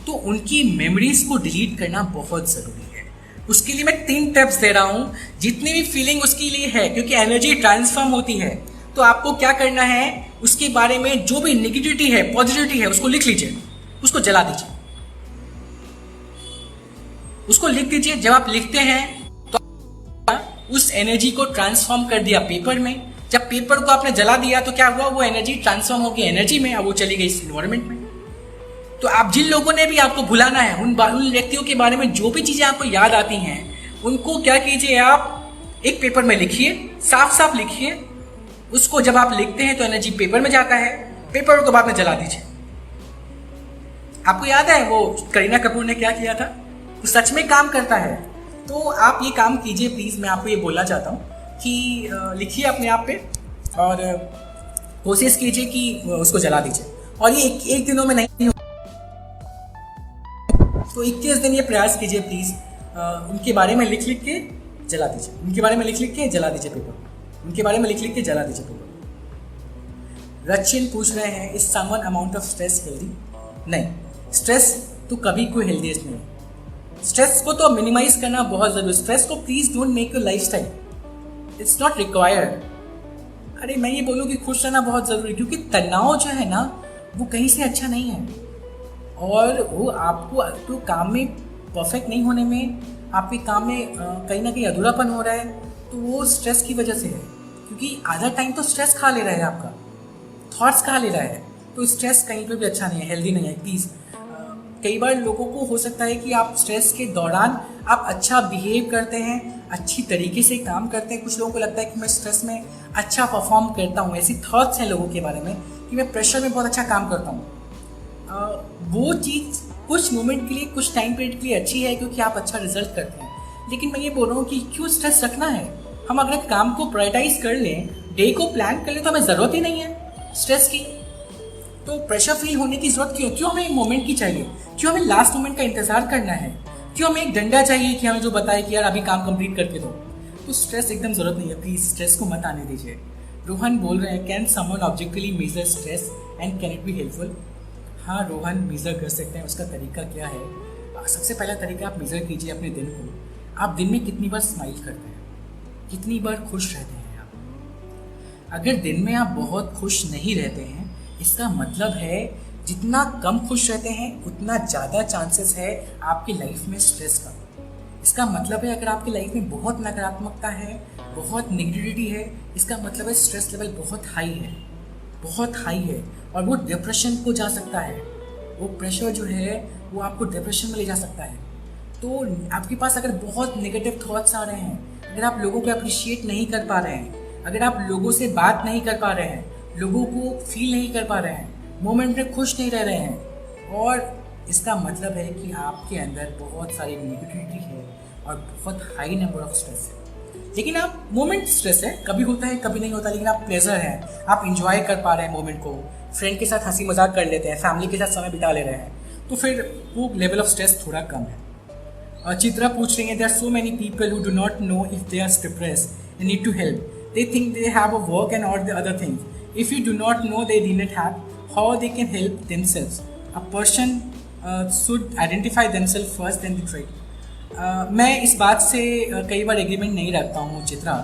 तो उनकी मेमोरीज को डिलीट करना बहुत ज़रूरी है। उसके लिए मैं 3 टिप्स दे रहा हूँ, जितनी भी फीलिंग उसके लिए है, क्योंकि एनर्जी ट्रांसफॉर्म होती है। तो आपको क्या करना है, उसके बारे में जो भी नेगेटिविटी है, पॉजिटिविटी है, उसको लिख लीजिए, उसको जला दीजिए, उसको लिख दीजिए। जब आप लिखते हैं तो उस एनर्जी को ट्रांसफॉर्म कर दिया पेपर में। जब पेपर को आपने जला दिया तो क्या हुआ, वो एनर्जी ट्रांसफॉर्म हो गई एनर्जी में, अब वो चली गई इस इन्वायरमेंट में। तो आप जिन लोगों ने भी आपको भुलाना है, उन व्यक्तियों के बारे में जो भी चीज़ें आपको याद आती हैं, उनको क्या कीजिए, आप एक पेपर में लिखिए, साफ साफ लिखिए। उसको जब आप लिखते हैं तो एनर्जी पेपर में जाता है, पेपर को बाद में जला दीजिए। आपको याद है वो करीना कपूर ने क्या किया था, वो सच में काम करता है। तो आप ये काम कीजिए प्लीज़, मैं आपको ये बोलना चाहता हूँ कि लिखिए अपने आप पे और कोशिश कीजिए कि उसको जला दीजिए। और ये एक दिनों में नहीं हो, तो 21 दिन ये प्रयास कीजिए प्लीज़। उनके बारे में लिख लिख के जला दीजिए, उनके बारे में लिख लिख के जला दीजिए पेपर, उनके बारे में लिख लिख के जला दीजिए पेपर। रचिन पूछ रहे हैं is someone amount of stress healthy? नहीं, स्ट्रेस तो कभी कोई हेल्दीएस्ट नहीं है। स्ट्रेस को तो मिनिमाइज करना बहुत ज़रूरी है। स्ट्रेस को please don't make your life style, it's not required. अरे मैं ये बोलूँ कि खुश रहना बहुत ज़रूरी है, क्योंकि तनाव जो है ना वो कहीं से अच्छा नहीं है, और वो आपको तो काम में परफेक्ट नहीं होने में, आपके काम में कहीं ना कहीं अधूरापन हो रहा है, तो वो स्ट्रेस की वजह से है। क्योंकि आधा टाइम तो स्ट्रेस खा ले रहा है, आपका थॉट्स खा ले रहा है, तो स्ट्रेस कहीं पे भी अच्छा नहीं है, हेल्दी नहीं है प्लीज़। कई बार लोगों को हो सकता है कि आप स्ट्रेस के दौरान आप अच्छा बिहेव करते हैं, अच्छी तरीके से काम करते हैं। कुछ लोगों को लगता है कि मैं स्ट्रेस में अच्छा परफॉर्म करता हूँ, ऐसी थॉट्स हैं लोगों के बारे में कि मैं प्रेशर में बहुत अच्छा काम करता हूँ। वो चीज़ कुछ मोमेंट के लिए, कुछ टाइम पीरियड के लिए अच्छी है क्योंकि आप अच्छा रिजल्ट करते हैं, लेकिन मैं ये बोल रहा हूँ कि क्यों स्ट्रेस रखना है। हम अगर काम को प्रायोरिटाइज कर लें, डे को प्लान कर लें, तो हमें ज़रूरत ही नहीं है स्ट्रेस की। तो प्रेशर फील होने की ज़रूरत क्यों हमें एक मोमेंट की चाहिए, क्यों हमें लास्ट मोमेंट का इंतज़ार करना है, क्यों हमें एक डंडा चाहिए कि हमें जो बताए कि यार अभी काम कंप्लीट करके दो। तो स्ट्रेस एकदम ज़रूरत नहीं है, प्लीज़ स्ट्रेस को मत आने दीजिए। रोहन बोल रहे हैं can someone objectively measure stress and can it be helpful? हाँ रोहन, मेज़र कर सकते हैं। उसका तरीका क्या है? सबसे पहला तरीका, आप मेज़र कीजिए अपने दिन को। आप दिन में कितनी बार स्माइल करते हैं, कितनी बार खुश रहते हैं आप? अगर दिन में आप बहुत खुश नहीं रहते हैं, इसका मतलब है जितना कम खुश रहते हैं उतना ज़्यादा चांसेस है आपकी लाइफ में स्ट्रेस का। इसका मतलब है अगर आपकी लाइफ में बहुत नकारात्मकता है, बहुत नेगेटिविटी है, इसका मतलब है स्ट्रेस लेवल बहुत हाई है, बहुत हाई है, और वो डिप्रेशन को जा सकता है। वो प्रेशर जो है वो आपको डिप्रेशन में ले जा सकता है। तो आपके पास अगर बहुत नेगेटिव थॉट्स आ रहे हैं, अगर आप लोगों को अप्रिशिएट नहीं कर पा रहे हैं, अगर आप लोगों से बात नहीं कर पा रहे हैं, लोगों को फील नहीं कर पा रहे हैं, मोमेंट में खुश नहीं रह रहे हैं, और इसका मतलब है कि आपके अंदर बहुत सारी नेगेटिविटी है और बहुत हाई नंबर ऑफ स्ट्रेस है। लेकिन आप मोमेंट स्ट्रेस है, कभी होता है कभी नहीं होता, लेकिन आप प्लेजर है, आप इंजॉय कर पा रहे हैं मोमेंट को, फ्रेंड के साथ हंसी मजाक कर लेते हैं, फैमिली के साथ समय बिता ले रहे हैं, तो फिर वो लेवल ऑफ स्ट्रेस थोड़ा कम है। और चित्रा पूछ रही है, there are so many people who do not know if they are depressed and need to help, they think they have a work and all the other things, if you do not know they do not have, how they can help themselves, a person should identify themself first then the try. मैं इस बात से कई बार agreement नहीं रखता हूँ चित्रा,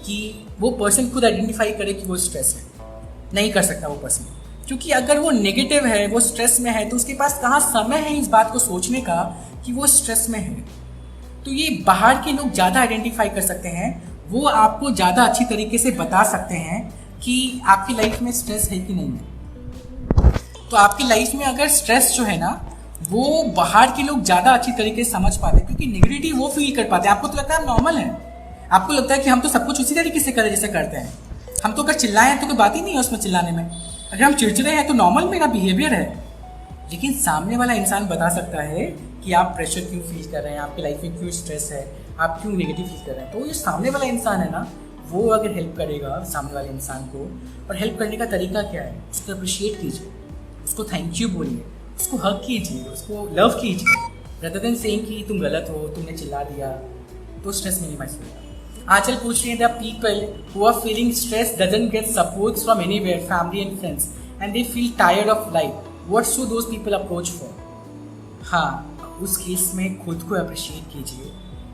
कि वो पर्सन खुद आइडेंटिफाई करे कि वो स्ट्रेस है, नहीं कर सकता वो पर्सन, क्योंकि अगर वो नेगेटिव है, वो स्ट्रेस में है, तो उसके पास कहाँ समय है इस बात को सोचने का कि वो स्ट्रेस में है। तो ये बाहर के लोग ज़्यादा आइडेंटिफाई कर सकते हैं, वो आपको ज़्यादा अच्छी तरीके से बता सकते हैं कि आपकी लाइफ में स्ट्रेस है कि नहीं है। तो आपकी लाइफ में अगर स्ट्रेस जो है ना, वो बाहर के लोग ज़्यादा अच्छी तरीके से समझ पाते हैं, क्योंकि नेगेटिविटी वो फील कर पाते हैं। आपको तो लगता है नॉर्मल है, आपको लगता है कि हम तो सब कुछ उसी तरीके से करें जैसे करते हैं, हम तो अगर चिल्लाएं तो कोई बात ही नहीं है उसमें चिल्लाने में, अगर हम चिड़चिड़े हैं तो नॉर्मल मेरा बिहेवियर है। लेकिन सामने वाला इंसान बता सकता है कि आप प्रेशर क्यों फील कर रहे हैं, आपकी लाइफ में क्यों स्ट्रेस है, आप क्यों नेगेटिव फील कर रहे हैं। तो ये सामने वाला इंसान है ना, वो अगर हेल्प करेगा सामने वाले इंसान को, और हेल्प करने का तरीका क्या है, उसको अप्रिशिएट कीजिए, उसको थैंक यू बोलिए, उसको हग कीजिए, उसको लव कीजिए, rather than saying कि तुम गलत हो, तुमने चिल्ला दिया, तो स्ट्रेस मिनिमाइज होगा। आंचल पूछ रही है, the people who are feeling stress doesn't get support from anywhere, family and friends, and they feel tired of life, what should those people approach for? हाँ, उस केस में खुद को अप्रिशिएट कीजिए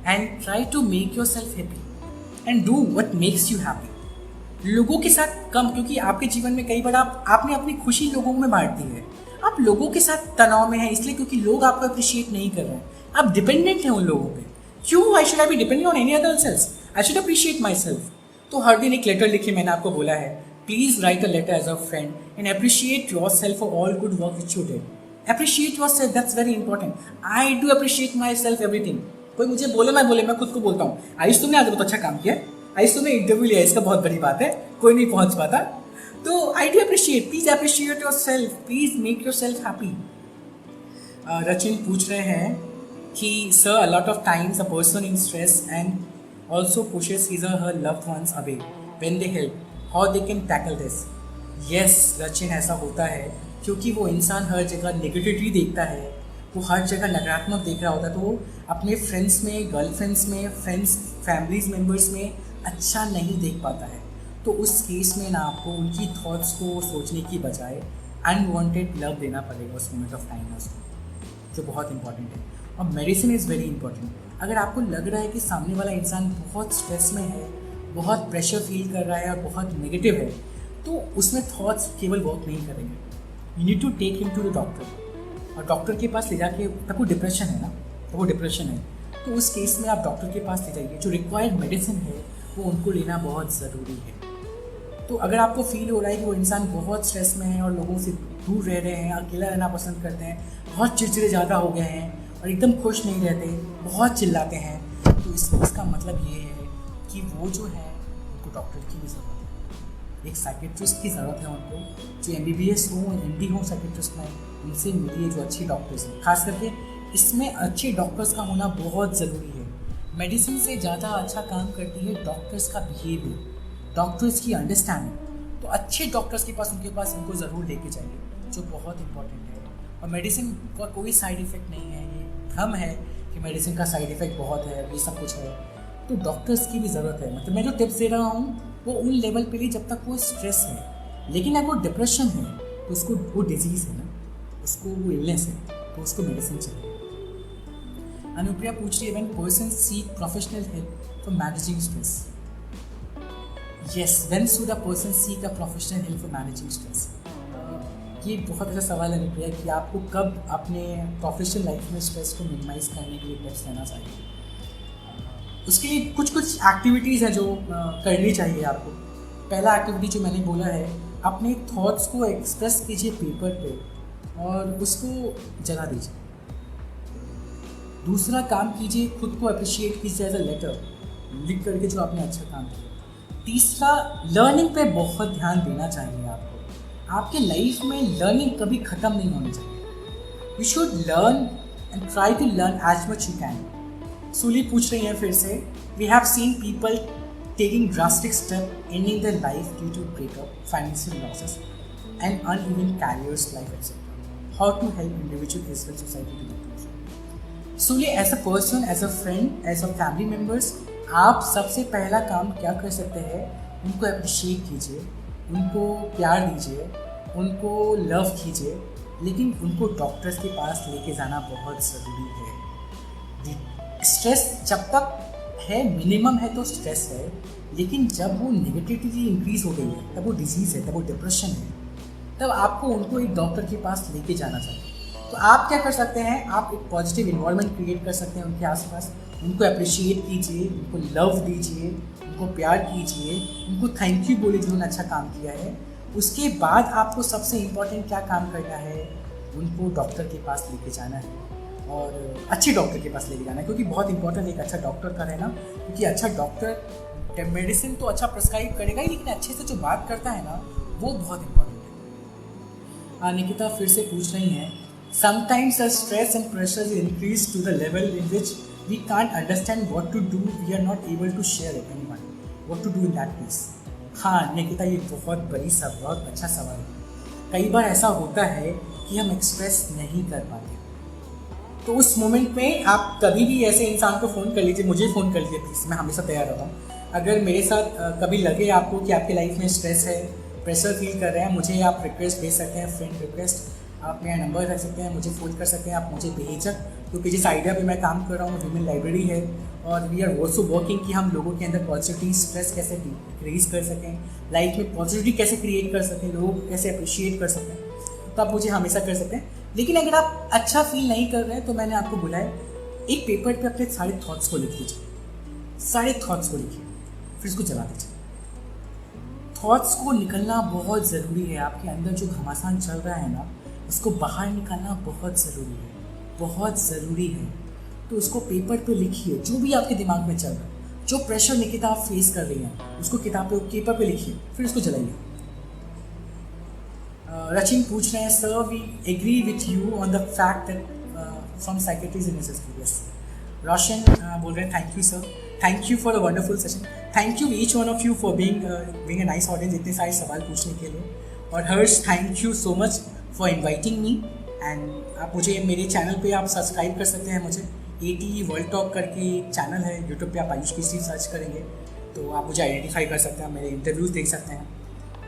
and try to make yourself happy and do what makes you happy. लोगों के साथ कम, क्योंकि आपके जीवन में कई बार आपने अपनी खुशी लोगों में बांट दी है, आप लोगों के साथ तनाव में हैं इसलिए क्योंकि लोग आपको अप्रिशिएट नहीं कर रहे हैं, आप डिपेंडेंट हैं उन लोगों पे। क्यों? I should be dependent on any other sales, I should appreciate my self. तो हर दिन एक लेटर लिखिए, मैंने आपको बोला है, please write a letter as a friend and appreciate yourself for all good work which you did. Appreciate yourself, that's very important. I do appreciate myself everything. कोई मुझे बोले ना बोले, मैं खुद को बोलता हूँ, आयुष तुमने आज बहुत अच्छा काम किया, आयुष तुमने इंटरव्यू लिया, इसका बहुत बड़ी बात है, कोई नहीं पहुँच पाता। तो I do appreciate, please appreciate yourself, please make yourself happy. Rachin पूछ रहे हैं कि sir, a lot of times a person in stress and also pushes his or her loved ones away when they help, how they can tackle this? Yes Rachin, ऐसा होता है क्योंकि वो इंसान हर जगह नेगेटिविटी देखता है, वो हर जगह नकारात्मक देख रहा होता है, तो वो अपने फ्रेंड्स में, गर्लफ्रेंड्स में, फ्रेंड्स फैमिलीज मेम्बर्स में अच्छा नहीं देख पाता है। तो उस केस में ना आपको उनकी थॉट्स को सोचने की बजाय अनवांटेड लव देना पड़ेगा उस मोमेंट ऑफ टाइम में उसको, जो बहुत इंपॉर्टेंट है। और मेडिसिन इज़ वेरी इंपॉर्टेंट। अगर आपको लग रहा है कि सामने वाला इंसान बहुत स्ट्रेस में है, बहुत प्रेशर फील कर रहा है और बहुत नेगेटिव है, तो उसमें थॉट्स केवल वर्क नहीं करेंगे। You need to take him to the doctor, और डॉक्टर के पास ले जाके, तब वो डिप्रेशन है ना, तो वो डिप्रेशन है, तो उस केस में आप डॉक्टर के पास ले जाइए, जो रिक्वायर्ड मेडिसिन है वो उनको लेना बहुत ज़रूरी है। तो अगर आपको फील हो रहा है कि वो इंसान बहुत स्ट्रेस में है और लोगों से दूर रह रहे हैं, अकेला रहना पसंद करते हैं, बहुत चिड़चिड़े ज़्यादा हो गए हैं और एकदम खुश नहीं रहते, बहुत चिल्लाते हैं, तो इसका मतलब ये है कि वो जो है उनको डॉक्टर की भी ज़रूरत है, एक साइकेट्रिस्ट की ज़रूरत है उनको, जो MBBS हो, MD हो साइकेट्रिस्ट में, उनसे मिलिए जो अच्छे डॉक्टर्स हैं। खास करके इसमें अच्छे डॉक्टर्स का होना बहुत ज़रूरी है। मेडिसिन से ज़्यादा अच्छा काम करती है डॉक्टर्स का बिहेवियर, डॉक्टर्स की अंडरस्टैंडिंग। तो अच्छे डॉक्टर्स के पास, उनके पास उनको ज़रूर लेके जाइए, जो बहुत इंपॉर्टेंट है। और मेडिसिन का कोई साइड इफ़ेक्ट नहीं है, ये भ्रम है कि मेडिसिन का साइड इफ़ेक्ट बहुत है, ये सब कुछ है। तो डॉक्टर्स की भी ज़रूरत है। मतलब मैं जो टिप्स दे रहा हूँ वो उन लेवल पे ही जब तक वो स्ट्रेस है, लेकिन अगर वो डिप्रेशन है तो उसको, वो डिजीज़ है ना, उसको वो इलनेस है, तो उसको मेडिसिन चाहिए। अनुप्रिया पूछ रही है, when person seek professional help for managing stress. Yes, when should a person seek a professional help for managing stress? ये बहुत अच्छा सवाल है अनुप्रिया कि आपको कब अपने प्रोफेशनल लाइफ में स्ट्रेस को मिनिमाइज करने के लिए टिप्स लेना चाहिए। उसके लिए कुछ एक्टिविटीज़ हैं जो करनी चाहिए आपको। पहला एक्टिविटी जो मैंने बोला है, अपने थॉट्स को एक्सप्रेस कीजिए पेपर पे और उसको जला दीजिए। दूसरा काम कीजिए, खुद को अप्रिशिएट कीजिए एज अ लेटर लिख करके जो आपने अच्छा काम किया। तीसरा, लर्निंग पे बहुत ध्यान देना चाहिए आपको। आपके लाइफ में लर्निंग कभी ख़त्म नहीं होनी चाहिए। You should learn and try to learn as much you can. Suli पूछ रही हैं फिर से, we have seen people taking drastic step ending their life due to breakup, financial losses and uneven careers life etcetera. How to help individual as well society to improve? Suli, as a person, as a friend, as a family members, आप सबसे पहला काम क्या कर सकते हैं, उनको appreciate कीजिए, उनको प्यार दीजिए, उनको लव कीजिए, लेकिन उनको डॉक्टर्स के पास लेके जाना बहुत ज़रूरी है। स्ट्रेस जब तक है, मिनिमम है तो स्ट्रेस है, लेकिन जब वो नेगेटिविटी इंक्रीज़ हो गई है, तब वो डिजीज़ है, तब वो डिप्रेशन है, तब आपको उनको एक डॉक्टर के पास लेके जाना चाहिए। तो आप क्या कर सकते हैं, आप एक पॉजिटिव इन्वायरमेंट क्रिएट कर सकते हैं उनके आसपास। उनको अप्रिशिएट कीजिए, उनको लव दीजिए, उनको प्यार कीजिए, उनको थैंक यू बोलिए जिन्होंने अच्छा काम किया है। उसके बाद आपको सबसे इम्पॉर्टेंट क्या काम करना है, उनको डॉक्टर के पास लेके जाना है और अच्छे डॉक्टर के पास लेके जाना है, क्योंकि बहुत इंपॉर्टेंट है एक अच्छा डॉक्टर का रहना। क्योंकि अच्छा डॉक्टर मेडिसिन तो अच्छा प्रिस्क्राइब करेगा ही, लेकिन अच्छे से जो बात करता है ना, वो बहुत इंपॉर्टेंट है। निकिता फिर से पूछ रही हैं, sometimes the stress and pressure is increased to the level in which we can't understand what to do, we are not able to share it anyone, what to do in that case? हाँ निकिता, ये बहुत बहुत अच्छा सवाल है। कई बार ऐसा होता है कि हम एक्सप्रेस नहीं कर पाते, तो उस मोमेंट में आप कभी भी ऐसे इंसान को फ़ोन कर लीजिए, मुझे फ़ोन कर लीजिए प्लीज़, मैं हमेशा तैयार रहता हूँ। अगर मेरे साथ कभी लगे आपको कि आपके लाइफ में स्ट्रेस है, प्रेशर फील कर रहे हैं, मुझे आप रिक्वेस्ट भेज सकते हैं, फ्रेंड रिक्वेस्ट, आप मेरा नंबर रख सकते हैं, मुझे फ़ोन कर सकते हैं। आप मुझे बेझिझक, क्योंकि जिस आइडिया पे मैं काम कर रहा हूँ ह्यूमन लाइब्रेरी है, और वी आर ऑल्सो वर्किंग कि हम लोगों के अंदर पॉजिटिविटी, स्ट्रेस कैसे डिक्रीज़ कर सकें, लाइफ में पॉजिटिविटी कैसे क्रिएट कर सकें, लोगों को कैसे अप्रिशिएट कर सकें, तो आप मुझे हमेशा कर सकते हैं। लेकिन अगर आप अच्छा फील नहीं कर रहे हैं, तो मैंने आपको बोला है, एक पेपर पर अपने सारे थॉट्स को लिख दीजिए, सारे थॉट्स को लिखिए, फिर इसको जला दीजिए। थॉट्स को निकलना बहुत ज़रूरी है। आपके अंदर जो घमासान चल रहा है ना, उसको बाहर निकालना बहुत ज़रूरी है, बहुत ज़रूरी है। तो उसको पेपर पे लिखिए, जो भी आपके दिमाग में चल रहा है, जो प्रेशर निकिता आप फेस कर रही हैं, उसको किताब पे, पेपर पे लिखिए, फिर उसको जलाइए। रचिन पूछ रहे हैं, sir we agree with you on the fact that from psychiatry is necessary. Yes. Roshan बोल रहे हैं, thank you sir, thank you for a wonderful session, thank you each one of you for being a nice audience, इतने सारे सवाल पूछने के लिए। और Harsh, thank you so much for inviting me. And आप मुझे मेरे चैनल पे आप सब्सक्राइब कर सकते हैं, मुझे ATE वर्ल्ड टॉक करके एक चैनल है यूट्यूब पे, आप आयुष केसरी सर्च करेंगे तो आप मुझे आइडेंटिफाई कर सकते हैं, मेरे इंटरव्यूज़ देख सकते हैं।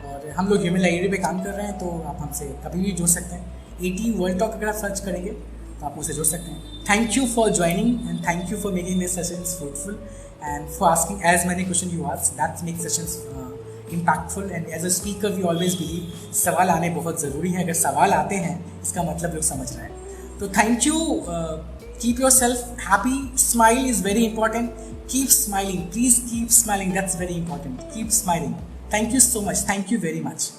और हम लोग ह्यूमन लाइब्रेरी पे काम कर रहे हैं, तो आप हमसे कभी भी जुड़ सकते हैं। ATE वर्ल्ड टॉक अगर आप सर्च करेंगे तो आप मुझसे जुड़ सकते हैं। Thank you for joining and thank you for making this sessions fruitful and for asking as many question you ask, that make sessions impactful. And as a speaker we always believe सवाल आने बहुत ज़रूरी है। अगर सवाल आते हैं, इसका मतलब लोग समझ रहे हैं। तो thank you, keep your self happy, smile is very important, keep smiling, please keep smiling, that's very important, keep smiling. Thank you so much, thank you very much.